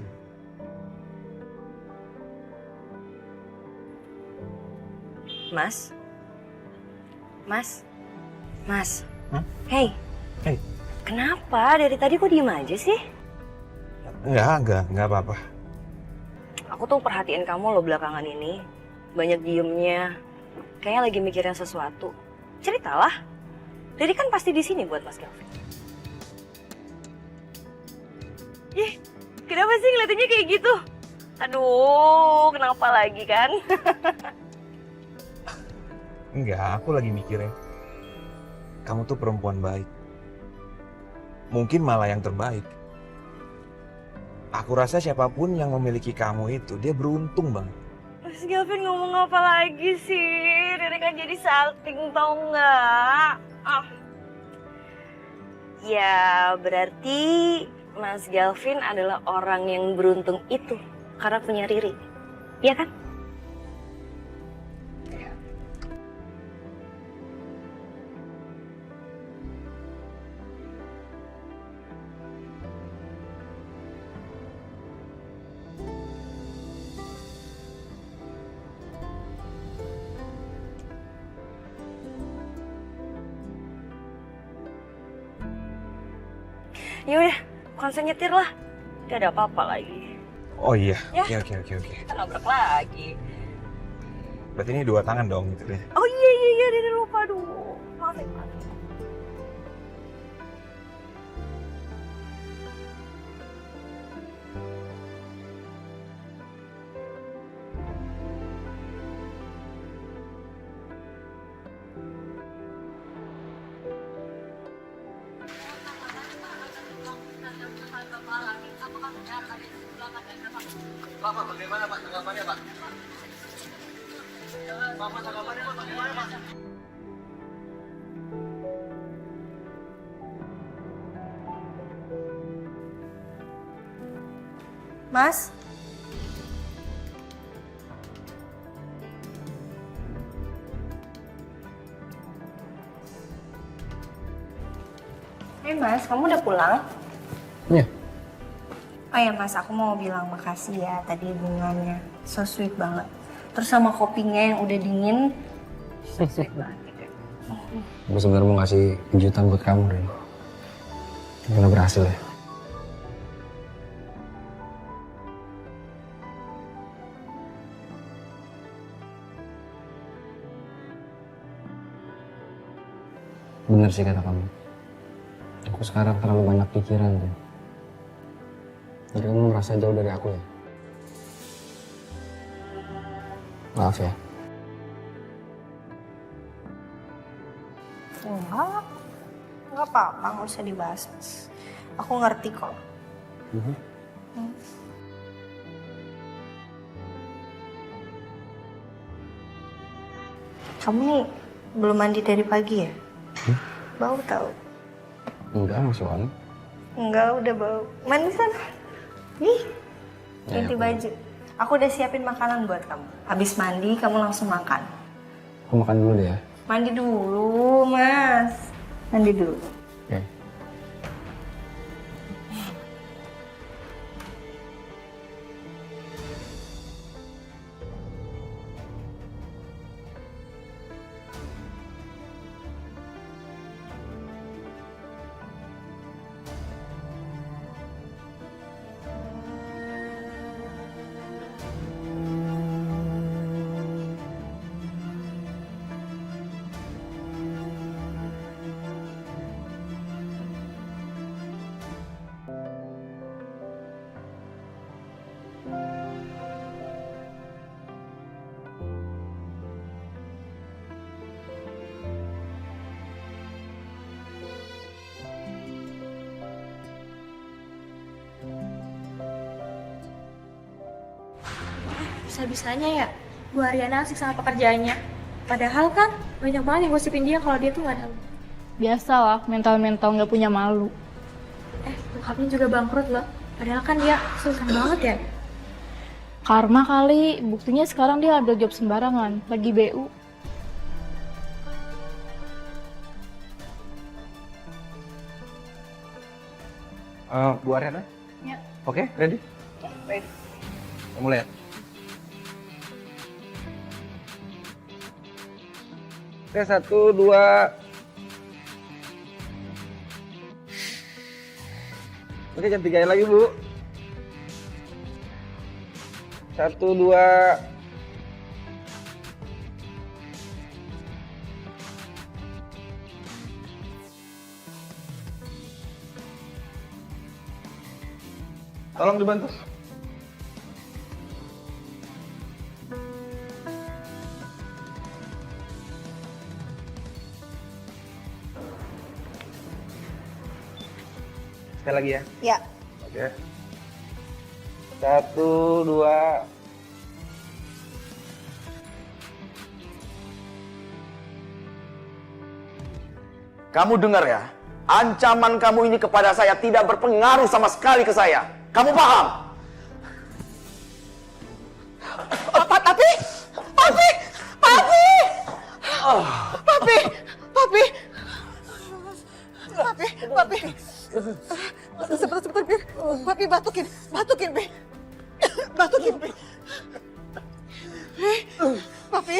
Mas? Mas? Mas? Hey. Kenapa? Dari tadi kok diem aja sih? Enggak apa-apa. Aku tuh perhatiin kamu loh belakangan ini. Banyak diemnya. Kayaknya lagi mikirin sesuatu. Ceritalah. Riri kan pasti di sini buat Mas Kelvin. Ih, kenapa sih ngeliatinnya kayak gitu? Aduh, kenapa lagi kan? Enggak, aku lagi mikirin. Kamu tuh perempuan baik. Mungkin malah yang terbaik. Aku rasa siapapun yang memiliki kamu itu, dia beruntung banget. Mas Kelvin ngomong apa lagi sih? Riri kan jadi salting tau nggak? Ya berarti Mas Kelvin adalah orang yang beruntung itu karena punya Riri, iya kan? Yaudah, konsen nyetir lah. Gak ada apa-apa lagi. Oh iya, Ya. oke. Kita nabrak lagi. Berarti ini 2 tangan dong gitu deh. Oh iya, Riri lupa dulu. Maaf ya, Pak. Pak, bagaimana Pak? Tanggapannya Pak? Pak, tanggapannya Pak? Bagaimana Pak? Mas? Mas, kamu udah pulang? Iya. Oh ya Mas, aku mau bilang makasih ya tadi bunganya. So sweet banget. Terus sama kopinya yang udah dingin, so sweet banget. Gue sebenarnya mau ngasih kejutan buat kamu, Rin. Gimana berhasil ya? Bener sih kata kamu. Aku sekarang terlalu banyak pikiran, Rin. Jadi kamu merasa jauh dari aku ya? Maaf ya. Enggak apa-apa, nggak usah dibahas Mas. Aku ngerti kok. Kamu nih belum mandi dari pagi ya? Bau tau? Enggak, masih wangi. Enggak, udah bau. Mandi sana. Nih, Ya, ganti aku- baju. Aku udah siapin makanan buat kamu. Habis mandi, kamu langsung makan. Aku makan dulu deh ya. Mandi dulu, Mas. Mandi dulu. Oke. Bisa-bisanya ya, Bu Ariana asik sama pekerjaannya. Padahal kan banyak banget yang gosipin dia kalau dia tuh gak ada. Biasalah, mental-mental nggak punya malu. Bokapnya juga bangkrut loh. Padahal kan dia susah banget ya. Karma kali, buktinya sekarang dia ada job sembarangan, lagi BU. Bu Ariana? Ya. Oke, ready? Baik. Kamu lihat. Oke, 1, 2. Oke, jam 3 lagi, Bu. 1, 2. Tolong dibantu. Sekali lagi ya. Ya. Oke. 1, 2. Kamu dengar ya? Ancaman kamu ini kepada saya tidak berpengaruh sama sekali ke saya. Kamu paham? Papi! Papi! Papi! Papi! Papi! Papi! Papi! Sebentar, Bir. Papi batukin, Bir. Batukin, Bir. Papi.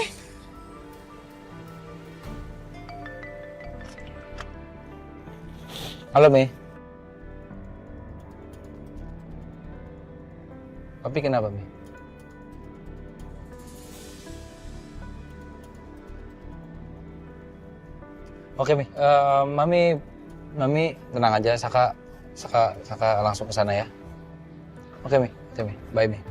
Halo, Mei. Papi kenapa, Mei? Oke, Mei. Mami tenang aja. Saka langsung ke sana ya. Oke, Mei. Oke, Mei. Bye, Mei.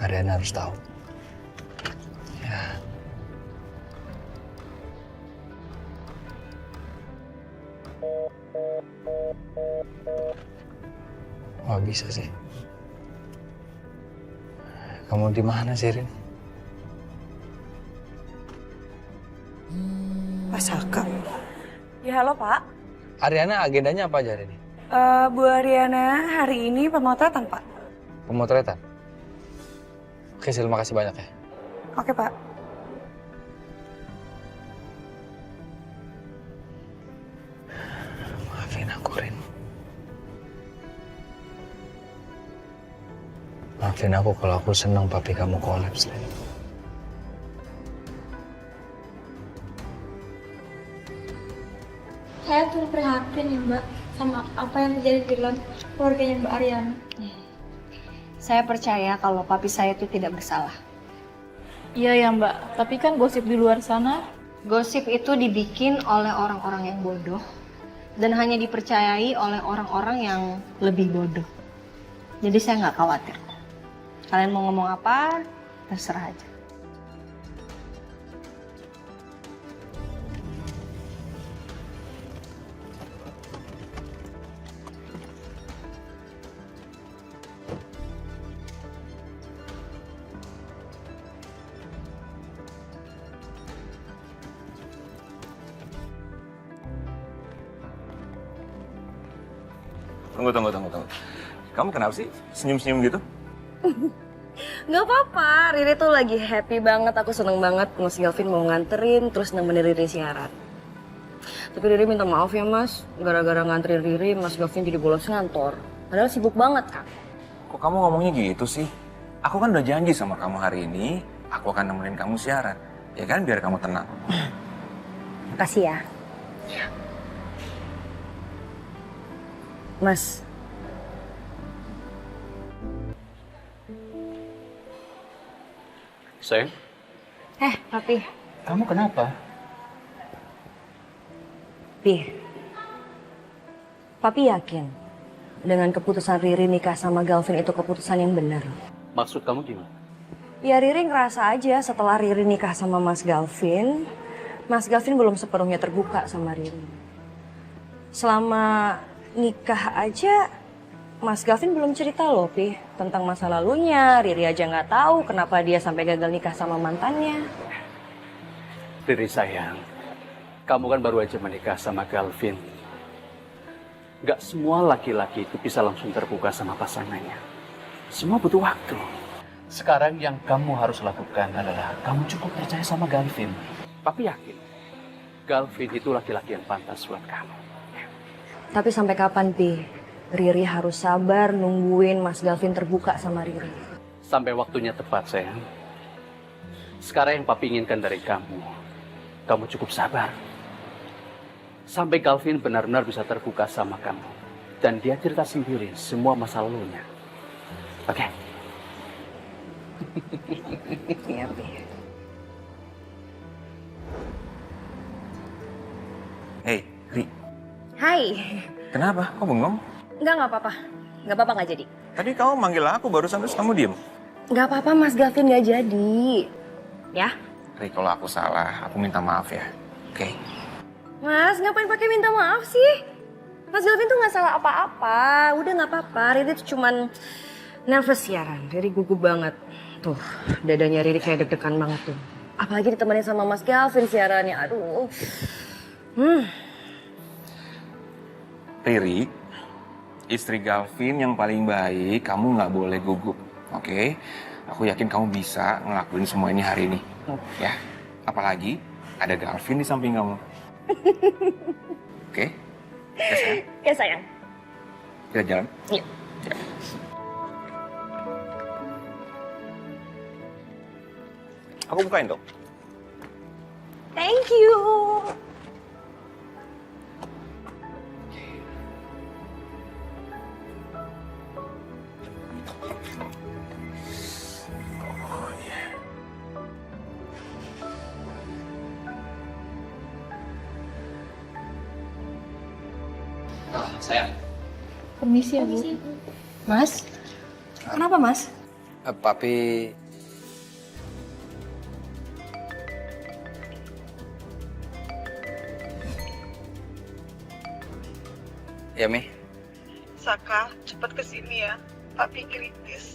Ariana harus tahu. Ya. Oh, bisa sih. Kamu di mana sih, Rin? Pak Saka. Ya halo Pak. Ariana agendanya apa aja hari ini? Bu Ariana hari ini pemotretan Pak. Pemotretan? Oke, terima kasih banyak ya. Oke Pak. Maafin aku, Rin. Maafin aku kalau aku senang papi kamu kolaps, Rin. Saya tuh prihatin ya Mbak sama apa yang terjadi di dalam keluarganya Mbak Ariana. Saya percaya kalau papi saya itu tidak bersalah. Iya ya Mbak, tapi kan gosip di luar sana. Gosip itu dibikin oleh orang-orang yang bodoh dan hanya dipercayai oleh orang-orang yang lebih bodoh. Jadi saya nggak khawatir. Kalian mau ngomong apa, terserah aja. Tunggu. Kamu kenapa sih senyum-senyum gitu? Nggak apa-apa, Riri tuh lagi happy banget. Aku seneng banget Mas Galvin mau nganterin terus nemenin Riri siaran. Tapi Riri minta maaf ya Mas, gara-gara nganterin Riri Mas Galvin jadi bolos ngantor. Padahal sibuk banget kan. Kok kamu ngomongnya gitu sih? Aku kan udah janji sama kamu hari ini, aku akan nemenin kamu siaran. Ya kan, biar kamu tenang. Makasih ya. Mas. Sayang, Papi. kamu kenapa? Papi yakin dengan keputusan Riri nikah sama Galvin itu keputusan yang benar. Maksud kamu gimana? Ya Riri ngerasa aja setelah Riri nikah sama Mas Galvin belum sepenuhnya terbuka sama Riri. Selama nikah aja Mas Galvin belum cerita loh, Pi, tentang masa lalunya. Riri aja nggak tahu kenapa dia sampai gagal nikah sama mantannya. Riri sayang, kamu kan baru aja menikah sama Galvin. Gak semua laki-laki itu bisa langsung terbuka sama pasangannya. Semua butuh waktu. Sekarang yang kamu harus lakukan adalah kamu cukup percaya sama Galvin. Papi yakin, Galvin itu laki-laki yang pantas buat kamu. Tapi sampai kapan, Pi? Riri harus sabar nungguin Mas Galvin terbuka sama Riri. Sampai waktunya tepat, sayang. Sekarang yang papi inginkan dari kamu cukup sabar. Sampai Galvin benar-benar bisa terbuka sama kamu. Dan dia cerita sendiri semua masa lalunya. Oke? Iya, Pi. Hey, Ri. Hai. Kenapa? Kok bengong? Nggak apa-apa. Nggak apa-apa nggak jadi. Tadi kamu manggil aku barusan terus kamu diem. Nggak apa-apa Mas Galvin nggak jadi. Ya? Ri, kalau aku salah, aku minta maaf ya. Oke? Mas, ngapain pakai minta maaf sih? Mas Galvin tuh nggak salah apa-apa. Udah nggak apa-apa. Riri tuh cuman nervous siaran. Riri gugup banget. Tuh, dadanya Riri kayak deg-degan banget tuh. Apalagi ditemenin sama Mas Galvin siarannya. Aduh. Riri, istri Galvin yang paling baik, kamu nggak boleh gugup, oke? Aku yakin kamu bisa ngelakuin semua ini hari ini, ya. Apalagi ada Galvin di samping kamu. Oke? Ya sayang? Ya sayang. Kita jalan? Iya. Ya. Aku bukain dong. Thank you. Sayang. Permisi ya, Bu. Mas? Kenapa, Mas? Papi... Ya, Mi? Saka, cepat kesini ya. Papi kritis.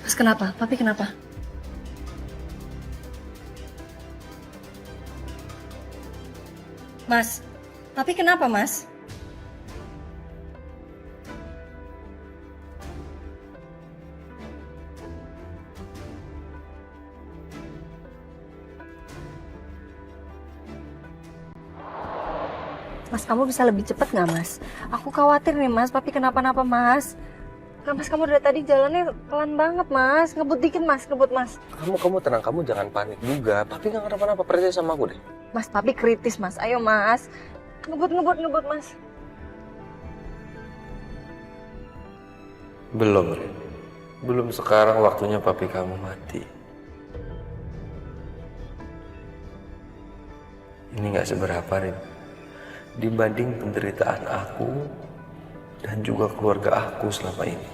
Mas kenapa? Papi kenapa? Mas, Papi kenapa, Mas? Mas, kamu bisa lebih cepat nggak, Mas? Aku khawatir nih, Mas. Papi kenapa-napa, Mas. Nggak, Mas, kamu dari tadi jalannya pelan banget, Mas. Ngebut dikit, Mas. Ngebut, Mas. Kamu tenang, kamu jangan panik juga. Papi nggak kenapa-napa, percaya sama aku deh. Mas, Papi kritis, Mas. Ayo, Mas. Ngebut, Mas. Belum, Rin. Belum sekarang waktunya papi kamu mati. Ini nggak seberapa, Rin. Dibanding penderitaan aku dan juga keluarga aku selama ini.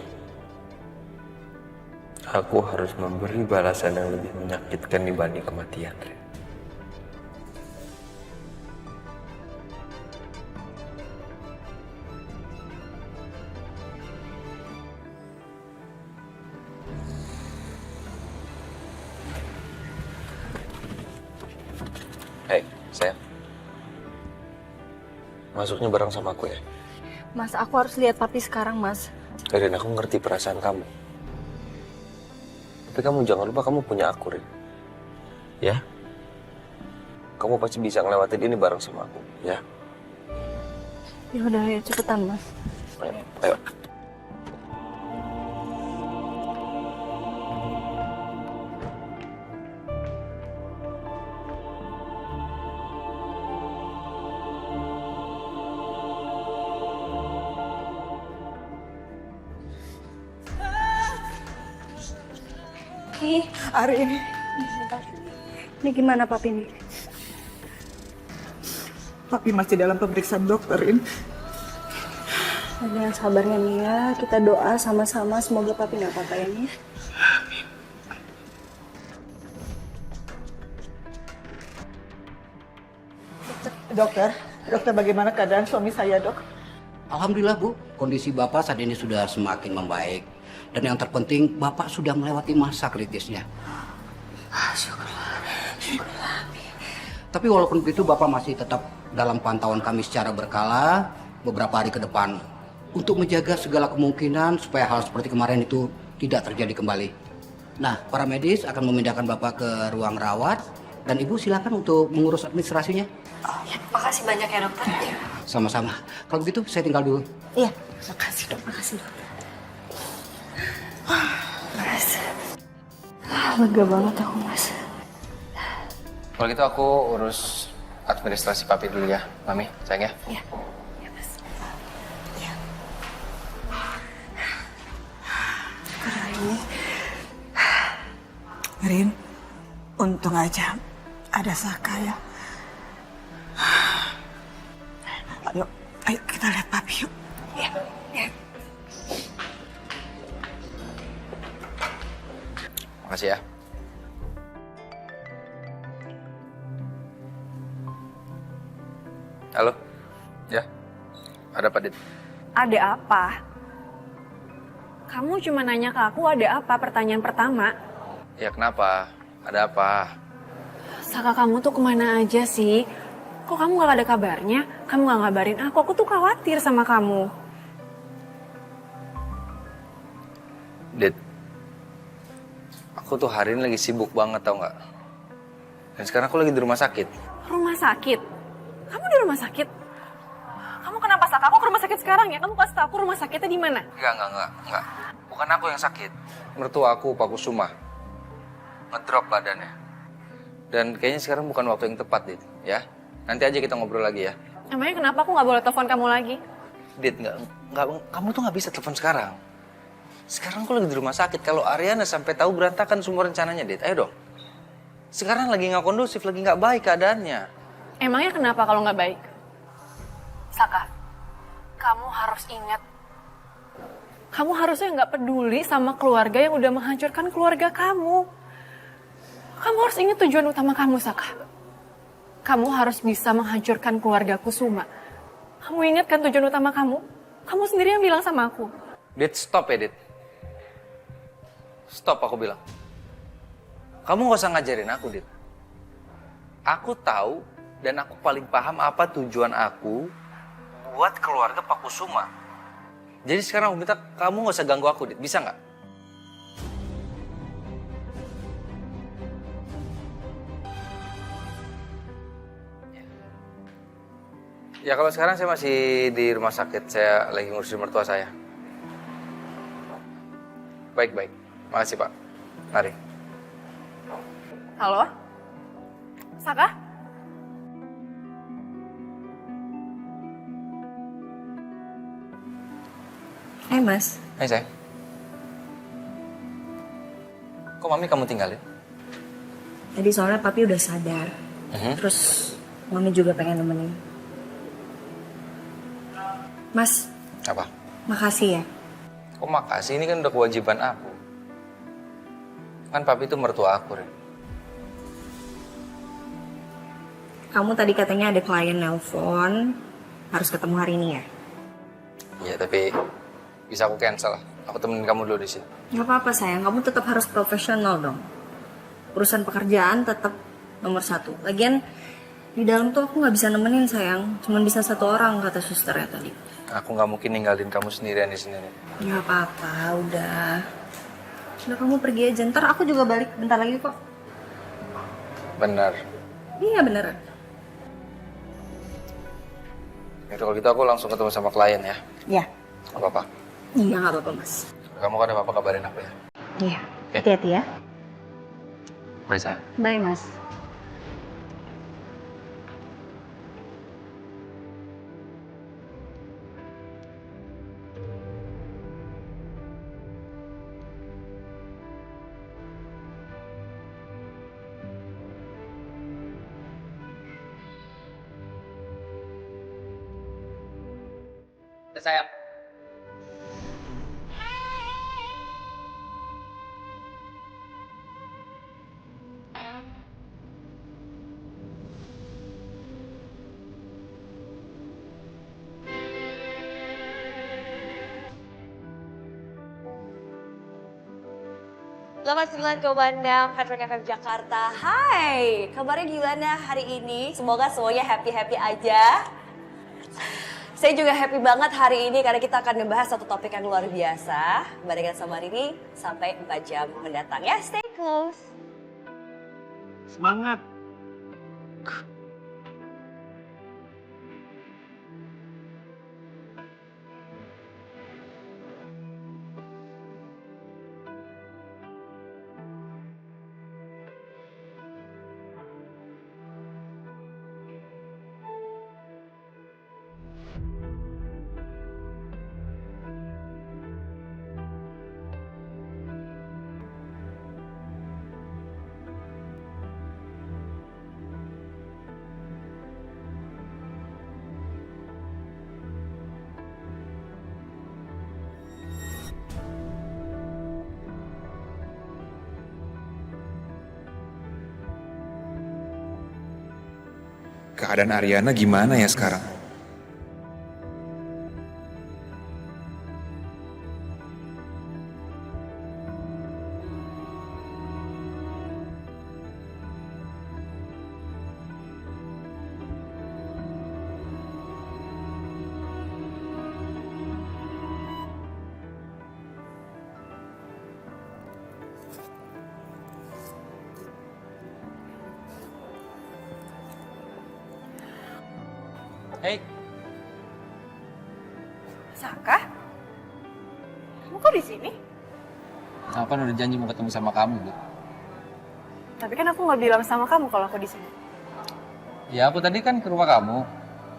Aku harus memberi balasan yang lebih menyakitkan dibanding kematian, Rin. Hey, Sayang. Masuknya bareng sama aku ya. Mas, aku harus lihat papi sekarang, Mas. Rin, aku ngerti perasaan kamu. Tapi kamu jangan lupa kamu punya aku, Rin. Ya? Kamu pasti bisa ngelewatin ini bareng sama aku, ya? Ya udah, ya cepetan, Mas. Ayo, ayo. Arin. Ini gimana papi nih? Papi masih dalam pemeriksaan dokter, Rin. Ada yang sabarnya nih ya, kita doa sama-sama semoga papi nggak apa-apa ya nih. Dokter bagaimana keadaan suami saya, Dok? Alhamdulillah Bu, kondisi Bapak saat ini sudah semakin membaik. Dan yang terpenting, Bapak sudah melewati masa kritisnya. Syukurlah. Tapi walaupun begitu, Bapak masih tetap dalam pantauan kami secara berkala beberapa hari ke depan. Untuk menjaga segala kemungkinan supaya hal seperti kemarin itu tidak terjadi kembali. Nah, para medis akan memindahkan Bapak ke ruang rawat. Dan Ibu silakan untuk mengurus administrasinya. Ya, makasih banyak ya dokter. Sama-sama. Kalau begitu, saya tinggal dulu. Iya, makasih dok, makasih dok. Mas, lega banget aku mas. Kalau gitu aku urus administrasi papi dulu ya, Mami, sayang ya. Iya, ya mas. Iya. Karena ini, Rin, untung aja ada Saka ya. Ayo kita lihat papi yuk. ya. Makasih ya. Halo? Ya, ada apa, Dit? Ada apa? Kamu cuma nanya ke aku ada apa pertanyaan pertama. Ya kenapa? Ada apa? Saka kamu tuh kemana aja sih? Kok kamu gak ada kabarnya? Kamu gak ngabarin aku tuh khawatir sama kamu. Dit, aku tuh hari ini lagi sibuk banget tau gak? Dan sekarang aku lagi di rumah sakit. Rumah sakit? Kamu di rumah sakit? Kamu kenapa Saka? Aku ke rumah sakit sekarang ya? Kamu kasih tau aku rumah sakitnya di mana? Enggak. Bukan aku yang sakit. Mertua aku, Pak Kusuma. Ngedrop badannya. Dan kayaknya sekarang bukan waktu yang tepat, Dit. Ya, nanti aja kita ngobrol lagi ya. Emangnya kenapa aku gak boleh telepon kamu lagi? Dit, kamu tuh gak bisa telepon sekarang. Sekarang aku lagi di rumah sakit. Kalau Ariana sampai tahu berantakan semua rencananya, Dit. Ayo dong. Sekarang lagi gak kondusif, lagi gak baik keadaannya. Emangnya kenapa kalau gak baik? Saka, kamu harus ingat. Kamu harusnya gak peduli sama keluarga yang udah menghancurkan keluarga kamu. Kamu harus ingat tujuan utama kamu, Saka. Kamu harus bisa menghancurkan keluarga Kusuma. Kamu ingat kan tujuan utama kamu? Kamu sendiri yang bilang sama aku. Dit, stop ya, Dit. Stop, aku bilang. Kamu gak usah ngajarin aku, Dit. Aku tahu dan aku paling paham apa tujuan aku buat keluarga Pak Kusuma. Jadi sekarang aku minta kamu gak usah ganggu aku, Dit. Bisa nggak? Ya kalau sekarang saya masih di rumah sakit. Saya lagi ngurusin mertua saya. Baik. Makasih, Pak. Mari. Halo? Saka? Hai mas. Hai sayang. Kok Mami kamu tinggalin? Tadi soalnya papi udah sadar. Terus Mami juga pengen nemenin. Mas. Apa? Makasih ya. Kok makasih? Ini kan udah kewajiban aku. Kan papi itu mertua aku, Ren. Kamu tadi katanya ada klien nelpon. Harus ketemu hari ini ya? Iya, tapi bisa aku cancel. Aku temenin kamu dulu di sini. Gak apa-apa sayang, kamu tetap harus profesional dong. Urusan pekerjaan tetap nomor 1. Lagian Di dalam tuh aku nggak bisa nemenin sayang, cuman bisa satu orang kata susternya tadi. Aku nggak mungkin ninggalin kamu sendirian di sini. Nggak apa-apa, udah. Udah kamu pergi aja, ntar aku juga balik bentar lagi kok. Benar. Iya beneran. Itu kalau gitu aku langsung ketemu sama klien ya. Iya. Gak apa-apa. Iya nggak apa-apa mas. Kamu kan ada apa-apa kabarin aku ya. Iya. Hati-hati ya. Bye sayang. Bye mas. Sayang. Selamat siang Komanda Hard Rock FM Jakarta. Hai, kabarnya gimana hari ini? Semoga semuanya happy-happy aja. Saya juga happy banget hari ini karena kita akan ngebahas satu topik yang luar biasa. Barengan sama Riri sampai 4 jam mendatang ya. Stay close. Semangat. Keadaan Ariana gimana ya sekarang? Hey. Saka? Kamu kok di sini? Aku kan udah janji mau ketemu sama kamu, Bu. Tapi kan aku nggak bilang sama kamu kalau aku di sini. Ya aku tadi kan ke rumah kamu.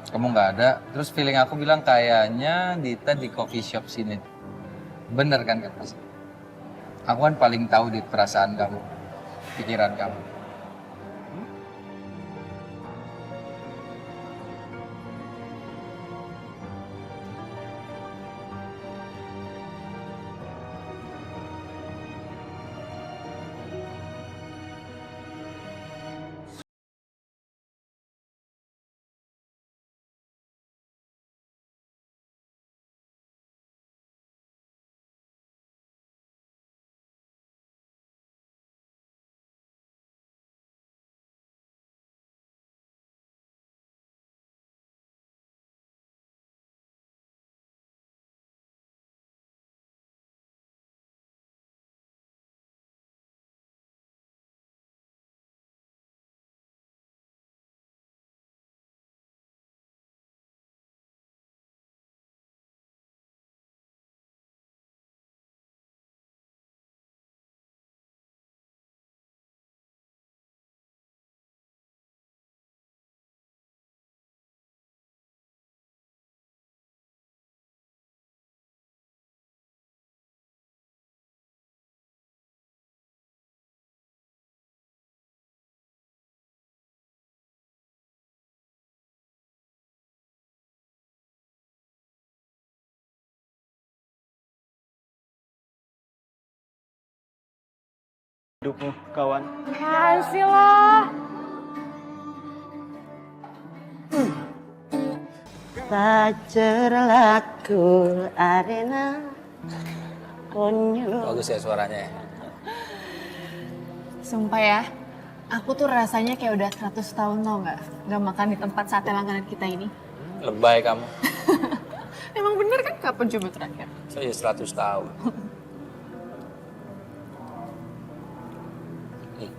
Kamu nggak ada. Terus feeling aku bilang kayaknya Dita di coffee shop sini. Bener kan kata saya? Aku kan paling tahu di perasaan kamu, pikiran kamu. Hidupmu, kawan. Kasih loh. Pacar laku arena konyol. Bagus ya suaranya ya. Sumpah ya, Aku tuh rasanya kayak udah 100 tahun tau nggak makan di tempat sate langganan kita ini. Lebay kamu. Emang bener kan kapan coba terakhir? Saya 100 tahun. Nih.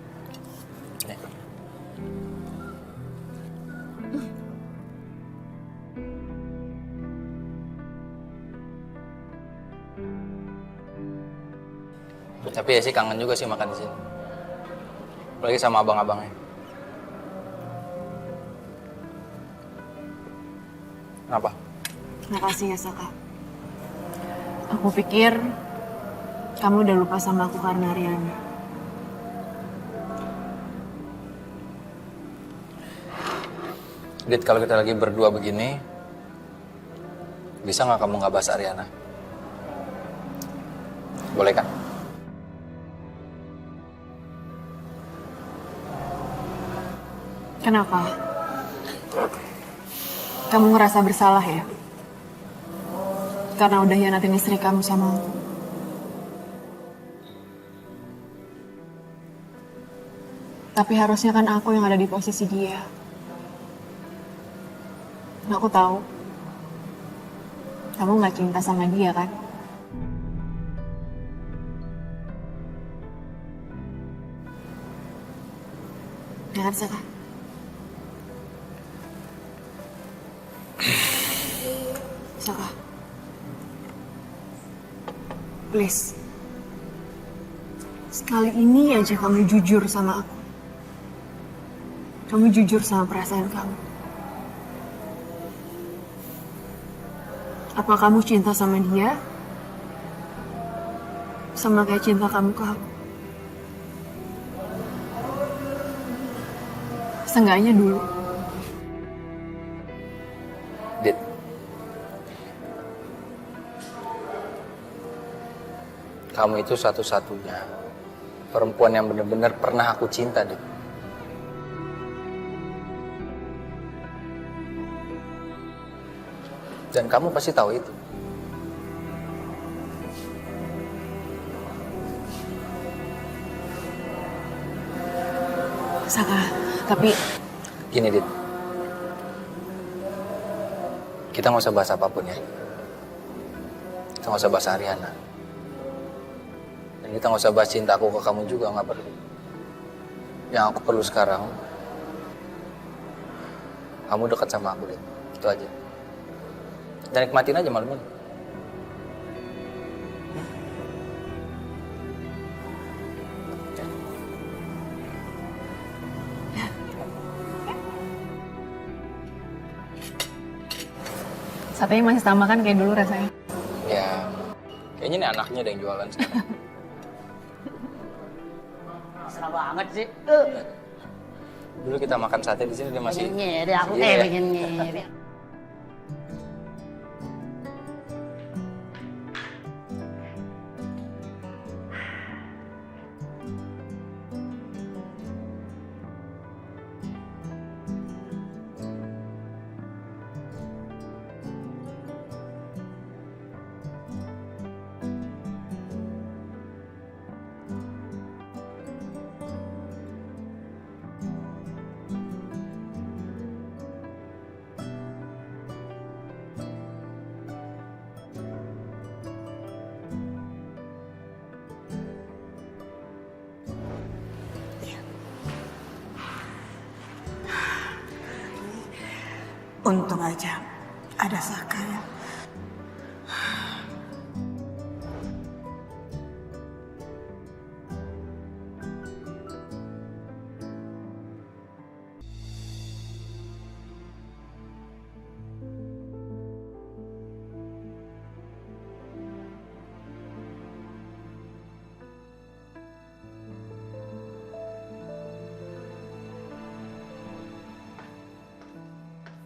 Tapi ya sih kangen juga sih makan di sini. Apalagi sama abang-abangnya. Kenapa? Makasih ya Saka. Aku pikir kamu udah lupa sama aku karena Ariana. Dit, kalau kita lagi berdua begini, bisa nggak kamu nggak bahas Ariana? Boleh kan? Kenapa? Kamu ngerasa bersalah ya? Karena udah hianatin istri kamu sama aku. Tapi harusnya kan aku yang ada di posisi dia. Aku tahu. Kamu gak cinta sama dia kan? Ya kan, Saka? Saka. Please. Sekali ini aja kamu jujur sama aku. Kamu jujur sama perasaan kamu. Apa kamu cinta sama dia? Sama kayak cinta kamu ke aku? Seenggaknya dulu. Dit. Kamu itu satu-satunya perempuan yang benar-benar pernah aku cinta, Dit. Dan kamu pasti tahu itu. Saka, tapi... Gini, Dit. Kita nggak usah bahas apapun ya. Kita nggak usah bahas Ariana. Dan kita nggak usah bahas cinta aku ke kamu juga, nggak perlu. Yang aku perlu sekarang, kamu dekat sama aku, Dit. Itu aja. Dan nikmatin aja malam ini. Satenya masih sama kan kayak dulu rasanya? Ya, kayaknya nih anaknya ada yang jualan sekarang. Serah banget sih. Dulu kita makan sate di sini dia masih. Ngiri aku bikin ngiri. Untung aja ada Saka ya.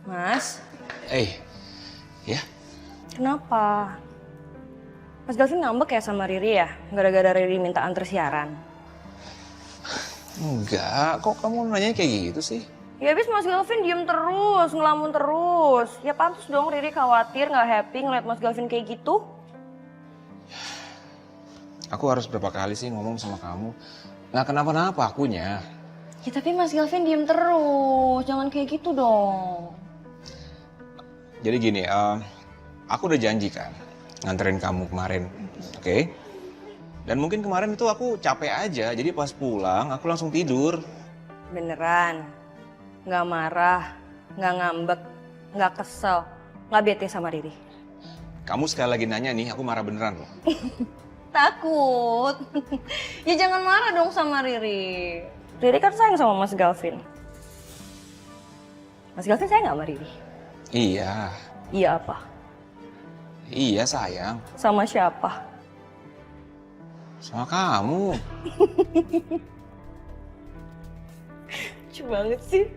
Mas, ya? kenapa? Mas Galvin ngambek ya sama Riri ya? Gara-gara Riri minta antar siaran. Enggak, kok kamu nanya kayak gitu sih? Ya habis Mas Galvin diem terus, ngelamun terus. Ya pantas dong Riri khawatir, gak happy ngeliat Mas Galvin kayak gitu. Aku harus berapa kali sih ngomong sama kamu? Nggak kenapa-napa akunya. Ya tapi Mas Galvin diem terus, jangan kayak gitu dong. Jadi gini, aku udah janji kan nganterin kamu kemarin, oke? Dan mungkin kemarin itu aku capek aja, jadi pas pulang aku langsung tidur. Beneran? Nggak marah, nggak ngambek, nggak kesel, nggak bete sama Riri? Kamu sekali lagi nanya nih, aku marah beneran loh. Takut. Ya jangan marah dong sama Riri. Riri kan sayang sama Mas Galvin. Mas Galvin sayang nggak sama Riri? Iya. Iya apa? Iya sayang. Sama siapa? Sama kamu. Lucu banget sih.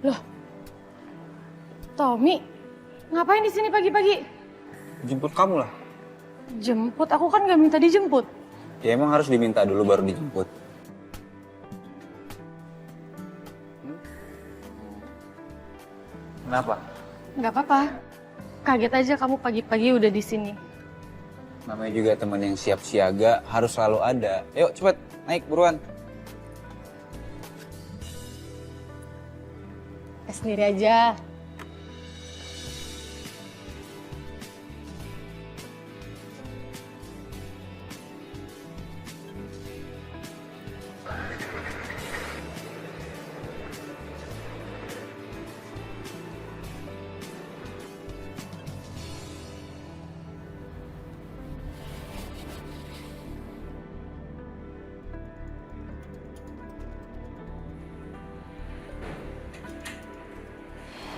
Loh, Tommy, ngapain di sini pagi-pagi? Jemput kamu lah. Jemput? Aku kan nggak minta dijemput. Ya emang harus diminta dulu baru dijemput. Kenapa? Nggak apa-apa. Kaget aja kamu pagi-pagi udah di sini. Namanya juga teman yang siap siaga harus selalu ada. Yuk cepet, naik buruan. Sendiri aja.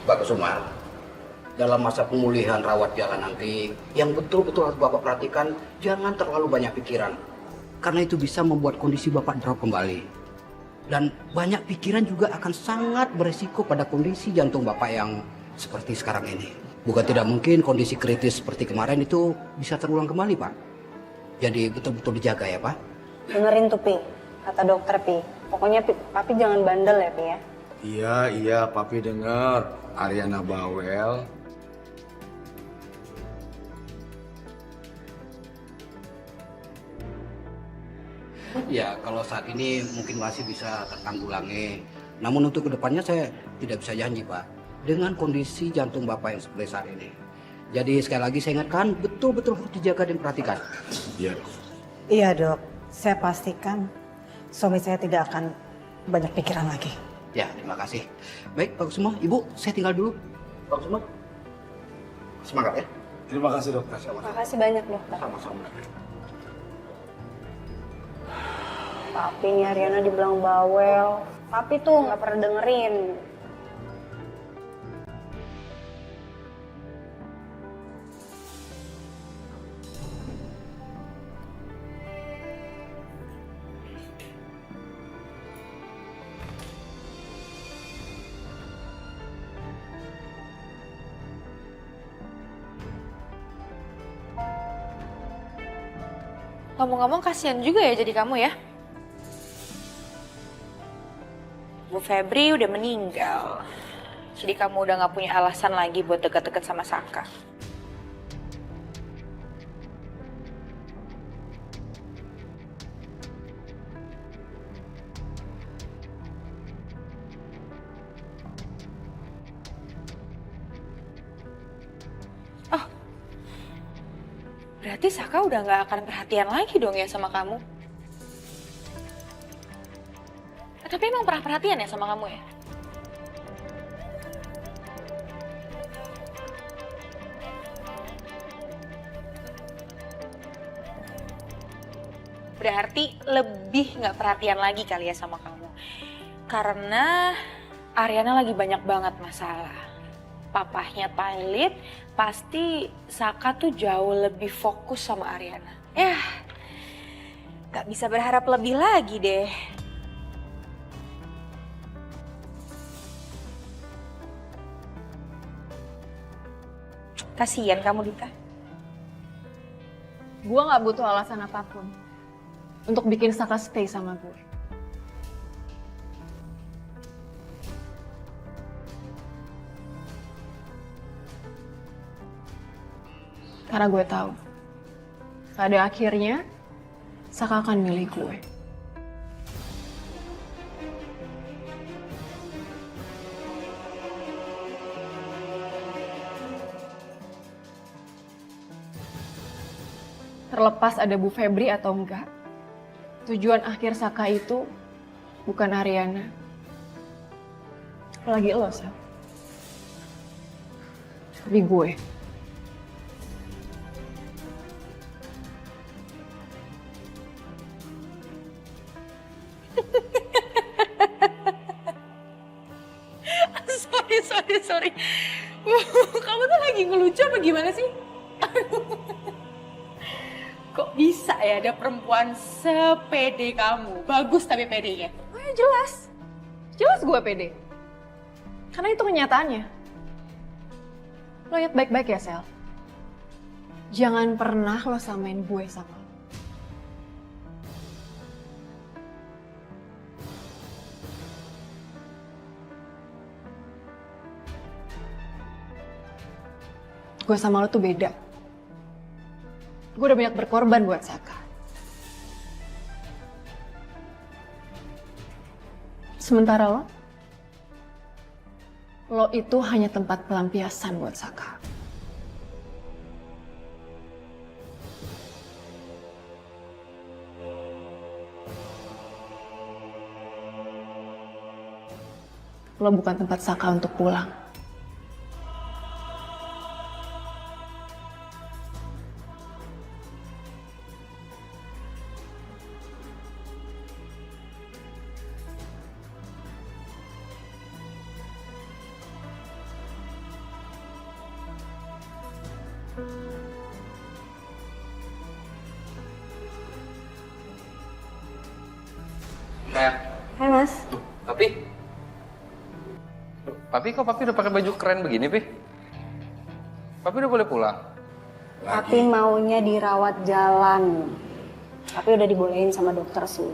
Pak Kusuma, dalam masa pemulihan rawat jalan nanti, yang betul-betul harus Bapak perhatikan, jangan terlalu banyak pikiran. Karena itu bisa membuat kondisi Bapak drop kembali. Dan banyak pikiran juga akan sangat beresiko pada kondisi jantung Bapak yang seperti sekarang ini. Bukan tidak mungkin kondisi kritis seperti kemarin itu bisa terulang kembali, Pak. Jadi betul-betul dijaga ya, Pak. Dengerin tuh, Pi. Kata dokter, Pi. Pokoknya Papi jangan bandel ya, Pi ya. Iya, Papi dengar. Ariana bawel. Ya, kalau saat ini mungkin masih bisa tertanggulangi. Namun untuk kedepannya saya tidak bisa janji, Pak. Dengan kondisi jantung Bapak yang seperti saat ini. Jadi sekali lagi saya ingatkan, betul-betul harus dijaga dan perhatikan. Iya, Iya dok, saya pastikan suami saya tidak akan banyak pikiran lagi. Ya, terima kasih. Baik, Pak Kusuma, Ibu, saya tinggal dulu. Pak Kusuma, semangat ya. Terima kasih dokter. Makasih banyak, dokter. Sama-sama. Papi nih Ariana dibilang bawel. Papi tuh nggak pernah dengerin. Ngomong-ngomong kasihan juga ya jadi kamu ya. Bu Febri udah meninggal. Jadi kamu udah gak punya alasan lagi buat deket-deket sama Saka. Oh, berarti Saka udah gak akan perhatian lagi dong ya sama kamu. Tapi emang pernah perhatian ya sama kamu ya? Berarti lebih nggak perhatian lagi kali ya sama kamu. Karena Ariana lagi banyak banget masalah. Papahnya Thailand, pasti Saka tuh jauh lebih fokus sama Ariana. Ya, gak bisa berharap lebih lagi deh. Kasian kamu, Dita. Gue gak butuh alasan apapun untuk bikin Saka stay sama gue. Karena gue tahu, pada akhirnya Saka akan milih gue. Terlepas ada Bu Febri atau enggak, tujuan akhir Saka itu bukan Ariana. Apalagi lo, Sal. Tapi gue. Sorry. Kamu tuh lagi ngelucu apa gimana sih? Kok bisa ya ada perempuan sepede kamu? Bagus tapi pedenya. Oh ya jelas. Jelas gue pede. Karena itu kenyataannya. Lo ingat baik-baik ya, Sel. Jangan pernah lo samain gue sama lo. Gue sama lo tuh beda. Gue udah banyak berkorban buat Saka. Sementara lo itu hanya tempat pelampiasan buat Saka. Lo bukan tempat Saka untuk pulang. Sayang. Hai Mas. Papi kok papi udah pakai baju keren begini, Pi? Papi udah boleh pulang? Papi maunya dirawat jalan. Papi udah dibolehin sama dokter sih.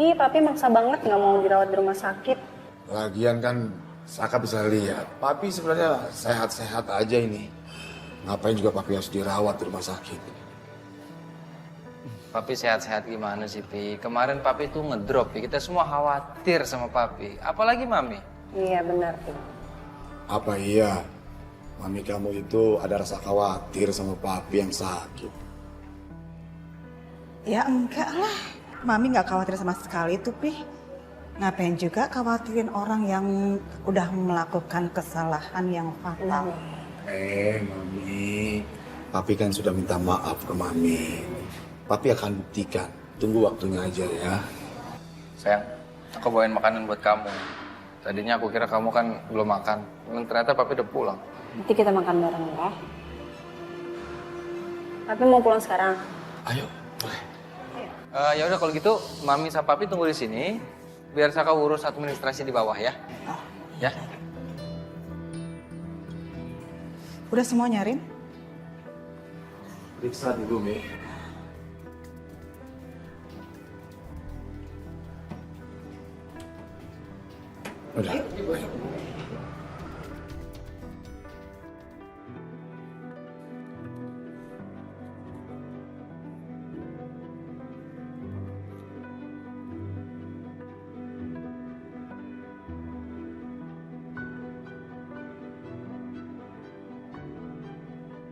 Nih papi maksa banget nggak mau dirawat di rumah sakit. Lagian kan Saka bisa lihat, papi sebenarnya sehat-sehat aja ini. Ngapain juga papi harus dirawat di rumah sakit? Papi sehat-sehat gimana sih, Pi? Kemarin papi tuh ngedrop, Pi. Kita semua khawatir sama papi. Apalagi mami. Iya benar, Pi. Apa iya? Mami kamu itu ada rasa khawatir sama papi yang sakit? Ya enggak lah. Mami nggak khawatir sama sekali tuh, Pi. Ngapain juga khawatirin orang yang udah melakukan kesalahan yang fatal. Mami. Papi kan sudah minta maaf ke Mami. Papi akan buktikan. Tunggu waktunya aja ya. Sayang, aku bawain makanan buat kamu. Tadinya aku kira kamu kan belum makan. Dan ternyata papi udah pulang. Nanti kita makan bareng ya. Papi mau pulang sekarang. Ayo. Ya udah kalau gitu, mami sama papi tunggu di sini. Biar Saka urus administrasi di bawah ya. Ya. Udah semua nyarin? Periksa dulu, Mi. Udah, ayo.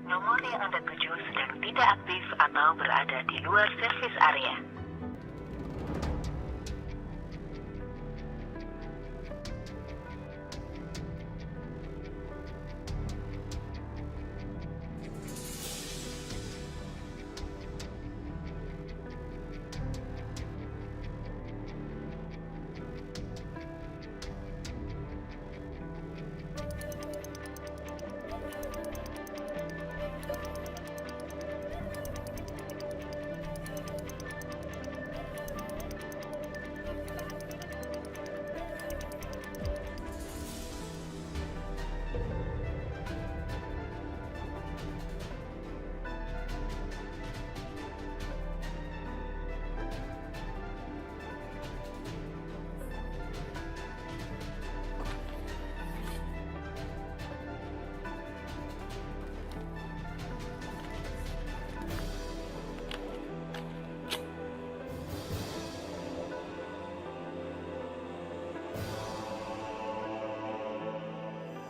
Nomor yang Anda tuju sedang tidak aktif atau berada di luar servis area.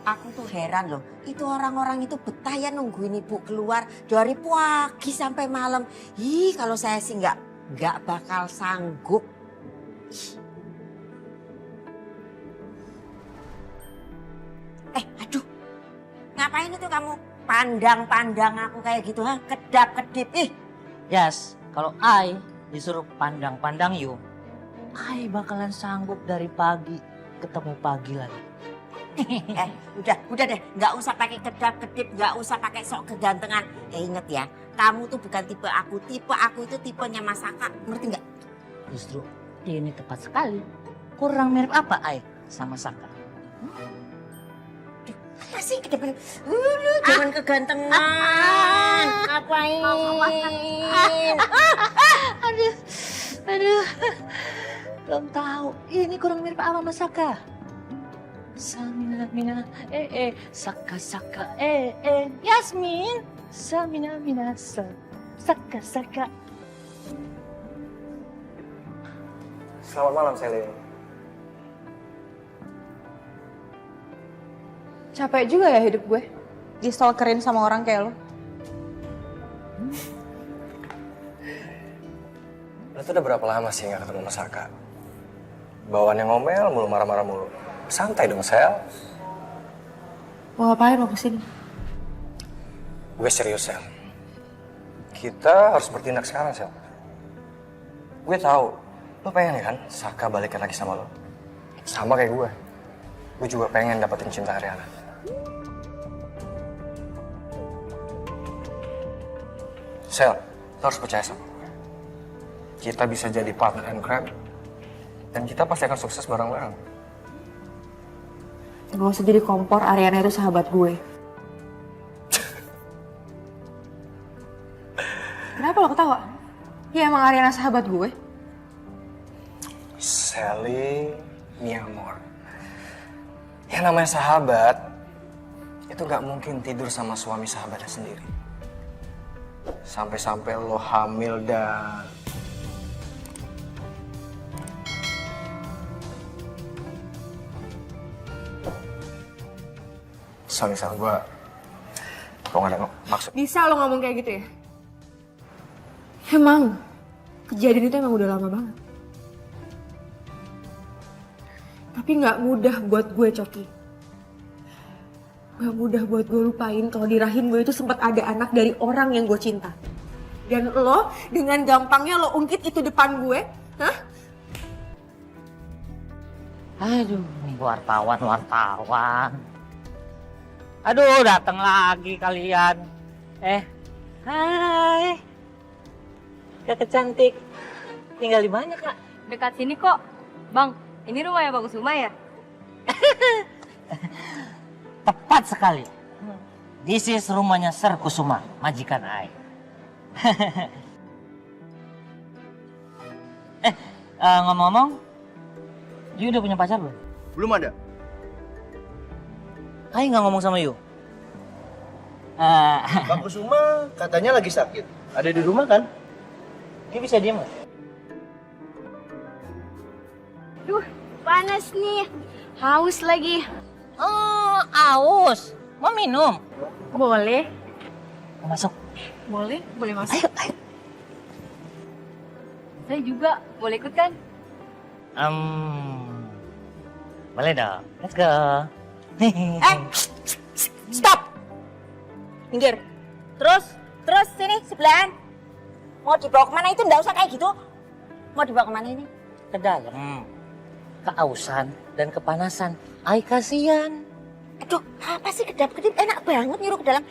Aku tuh heran loh, itu orang-orang itu betah ya nungguin ibu keluar dari pagi sampai malam. Ih, kalau saya sih nggak bakal sanggup. Aduh, ngapain itu kamu pandang-pandang aku kayak gitu, ha? Kedap-kedip, ih. Yes, kalau I disuruh pandang-pandang you, I bakalan sanggup dari pagi ketemu pagi lagi. Udah deh, nggak usah pakai kedap-kedip, nggak usah pakai sok kegantengan. Ingat ya, kamu tuh bukan tipe aku itu tipenya Mas Saka, ngerti nggak? Justru ini tepat sekali. Kurang mirip apa I sama Saka? Apa sih kedepan? Jangan kegantengan. Ngapain? Aduh. Belum tahu. Ini kurang mirip apa Mas Saka? Samina, Saka, Yasmin. Samina, Saka. Selamat malam, Selin. Capek juga ya hidup gue. Di-stalkerin sama orang kayak lo. Lo tuh udah berapa lama sih gak ketemu Mas Saka? Bawaannya ngomel mulu, marah-marah mulu. Santai dong, Sel. Mau ngapain lo kesini? Gue serius, Sel. Kita harus bertindak sekarang, Sel. Gue tahu, lo pengen kan Saka balikan lagi sama lo. Sama kayak gue. Gue juga pengen dapetin cinta Ariana. Sel, lo harus percaya sama gue. Kita bisa jadi partner and crime. Dan kita pasti akan sukses bareng-bareng. Gak usah jadi kompor, Ariana itu sahabat gue. Kenapa lo ketawa? Ya emang Ariana sahabat gue. Sally, mi amor. Yang namanya sahabat, itu gak mungkin tidur sama suami sahabatnya sendiri. Sampai-sampai lo hamil dan... Sorry, Sal, gue gak ada maksud. Bisa lo ngomong kayak gitu ya? Emang, kejadian itu emang udah lama banget. Tapi gak mudah buat gue, Coki. Gak mudah buat gue lupain kalau di rahim gue itu sempat ada anak dari orang yang gue cinta. Dan lo dengan gampangnya lo ungkit itu depan gue, hah? Aduh, wartawan. Aduh, datang lagi kalian. Hai. Kakak cantik. Tinggal di mana, Kak? Dekat sini kok. Bang, ini rumahnya Bang Kusuma ya? Tepat sekali. This is rumahnya Sir Kusuma, majikan Ai. Ngomong-ngomong, you udah punya pacar belum? Belum ada. Ai nggak ngomong sama you. Bang Kusuma katanya lagi sakit. Ada di rumah kan? You bisa diem nggak? Duh, panas nih. Haus lagi. Oh, haus. Mau minum? Boleh. Mau masuk? Boleh masuk. Ayo. Saya juga. Boleh ikut kan? Boleh dong. Let's go. Stop! Minggir. Terus sini sebelahan. Mau dibawa kemana itu nggak usah kayak gitu. Mau dibawa kemana ini? Ke dalam. Keausan dan kepanasan. Ai kasihan. Aduh, apa sih kedap-kedip enak banget nyuruh ke dalam.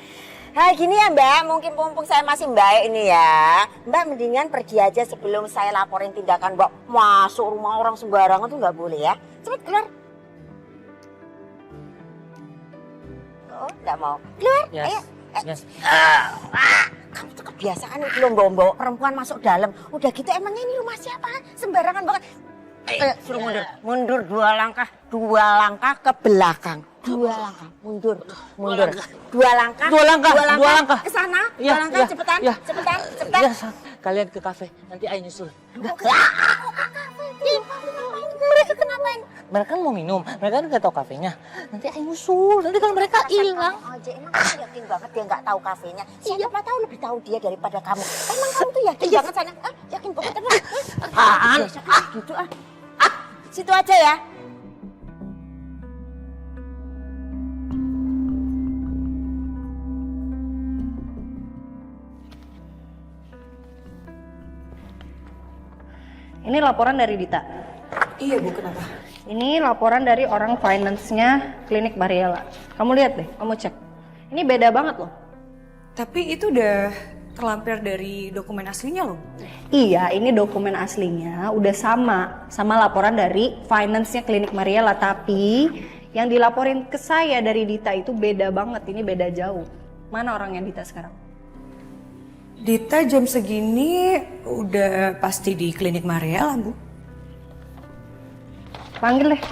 Nah gini ya Mbak, mungkin mumpung saya masih baik ini ya. Mbak mendingan pergi aja sebelum saya laporin tindakan Mbak. Masuk rumah orang sembarangan tuh nggak boleh ya. Cepet keluar. Oh, nggak mau. Keluar, Yes. ayo. Yes. Kamu tuh kebiasaan itu loh bawa perempuan masuk dalam. Udah gitu emangnya ini rumah siapa? Sembarangan banget. Suruh mundur. Mundur 2 langkah ke belakang. 2 langkah, mundur. 2 langkah. 2 langkah, 2 langkah. Ke sana, 2 Iya, langkah, iya, cepetan, iya. cepetan. Iya, kalian ke kafe, nanti Ai nyusul. Mereka kenapain? Mereka kan mau minum, mereka kan nggak tahu kafenya. Nanti Ai nyusul, nanti kalau mereka hilang. Aja emang kamu yakin banget dia nggak tahu kafenya. Siapa tahu lebih tahu dia daripada kamu. Emang kamu tuh yakin banget sana? Ah, yakin banget emang? Apaan? Gitu ah. Situ aja ya. Ini laporan dari Dita. Iya Bu, kenapa? Ini laporan dari orang finance-nya klinik Mariela. Kamu lihat deh, kamu cek. Ini beda banget loh. Tapi itu udah terlampir dari dokumen aslinya loh. Iya, ini dokumen aslinya udah sama laporan dari finance-nya klinik Mariela. Tapi yang dilaporin ke saya dari Dita itu beda banget, ini beda jauh. Mana orangnya Dita sekarang? Dita jam segini udah pasti di klinik Mariela, Bu. Panggil deh.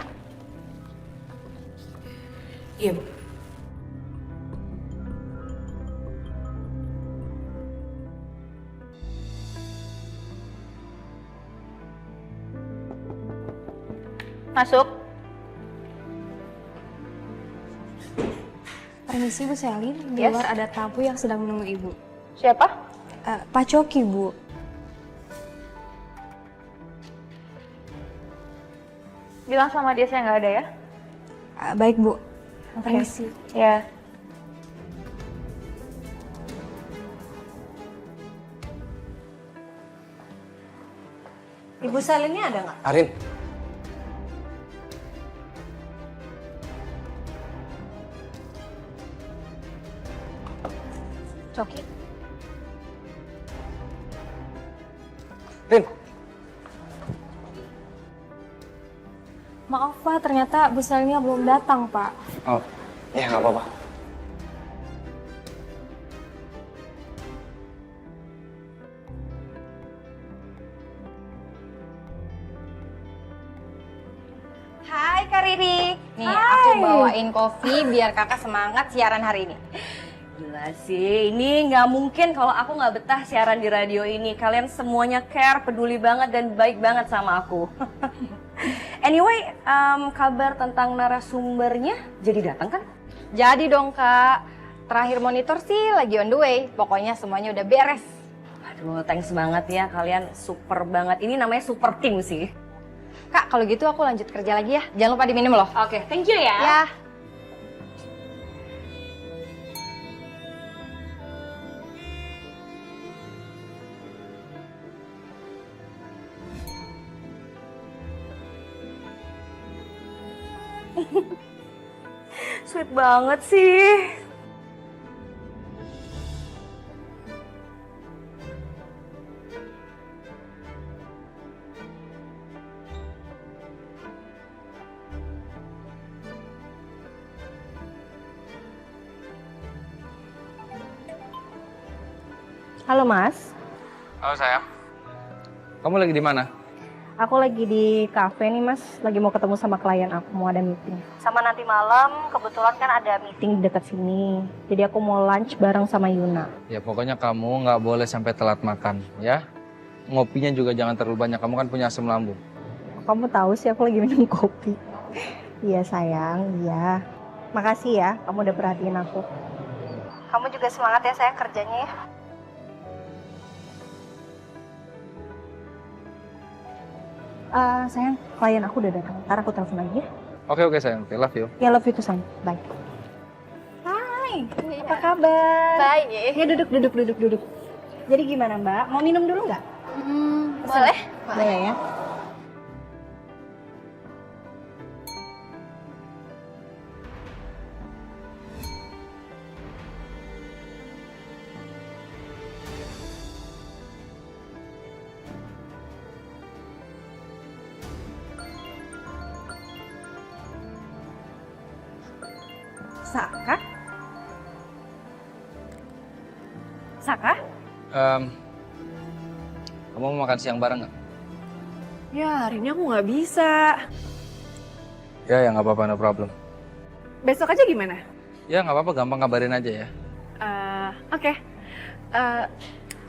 Iya, Bu. Masuk. Permisi Bu Selin, di luar ada tamu yang sedang menunggu Ibu. Siapa? Pak Coki, Bu. Bilang sama dia saya nggak ada ya. Baik, Bu. Oke. Permisi. Ya. Ibu Salinnya ada nggak? Arin. Coki. Rin. Maaf Pak, ternyata Bu Selinnya belum datang Pak. Oh, ya nggak apa-apa. Hai Kak Riri. Nih, Hai. aku bawain kopi biar kakak semangat siaran hari ini. Gila sih, ini nggak mungkin kalau aku nggak betah siaran di radio ini. Kalian semuanya care, peduli banget dan baik banget sama aku. Anyway, kabar tentang narasumbernya jadi datang kan? Jadi dong Kak, terakhir monitor sih lagi on the way. Pokoknya semuanya udah beres. Aduh, thanks banget ya, kalian super banget. Ini namanya super team sih. Kak, kalau gitu aku lanjut kerja lagi ya. Jangan lupa diminum loh. Oke, thank you ya. Ya. Sweet banget sih. Halo Mas, Halo sayang. Kamu lagi di mana? aku lagi di cafe nih Mas, lagi mau ketemu sama klien aku, mau ada meeting. Sama nanti malam, kebetulan kan ada meeting di dekat sini. Jadi aku mau lunch bareng sama Yuna. Ya pokoknya kamu nggak boleh sampai telat makan, ya. Ngopinya juga jangan terlalu banyak, kamu kan punya asam lambung. Kamu tahu sih aku lagi minum kopi. Iya sayang, iya. Makasih ya, kamu udah perhatiin aku. Kamu juga semangat ya sayang kerjanya ya. Sayang, klien aku udah datang. Ntar aku telepon lagi ya. Oke sayang, love you. Ya love you tuh sayang. Bye. Hai, apa kabar? Baik. Ya duduk. Jadi gimana Mbak? Mau minum dulu nggak? Boleh? Boleh ya. Saka? Saka? Kamu mau makan siang bareng nggak? Ya, hari ini aku nggak bisa. Ya nggak apa-apa, no problem. besok aja gimana? Ya nggak apa-apa, gampang kabarin aja ya. Oke.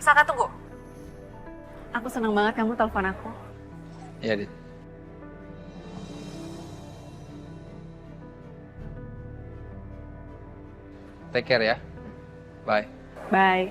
Saka tunggu. Aku senang banget kamu telepon aku. Iya, Dit. Take care ya. Bye. Bye.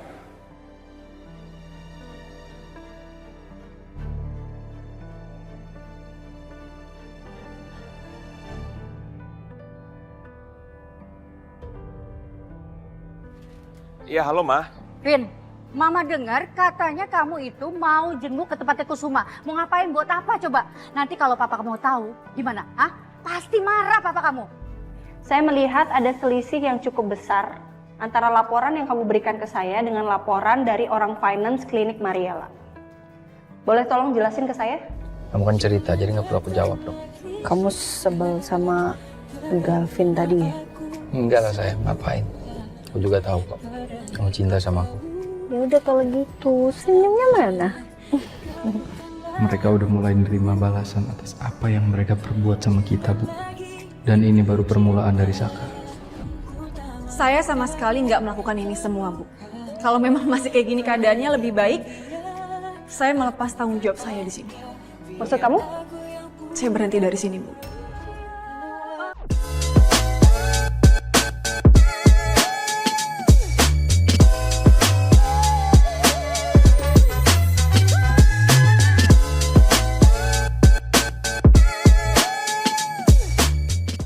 Iya, halo Ma. Rin, Mama dengar katanya kamu itu mau jenguk ke tempatnya Kusuma. Mau ngapain, buat apa coba? Nanti kalau papa kamu tahu, gimana? Hah? Pasti marah papa kamu. Saya melihat ada selisih yang cukup besar antara laporan yang kamu berikan ke saya dengan laporan dari orang finance klinik Mariela. Boleh tolong jelasin ke saya? Kamu kan cerita, jadi nggak perlu aku jawab dong. Kamu sebel sama Galvin tadi ya? Enggak lah sayang, ngapain? Aku juga tahu kok, kamu cinta sama aku. Ya udah kalau gitu, senyumnya mana? Mereka udah mulai nerima balasan atas apa yang mereka perbuat sama kita, Bu. Dan ini baru permulaan dari Saka. Saya sama sekali nggak melakukan ini semua, Bu. Kalau memang masih kayak gini keadaannya, lebih baik saya melepas tanggung jawab saya di sini. Maksud kamu? Saya berhenti dari sini, Bu.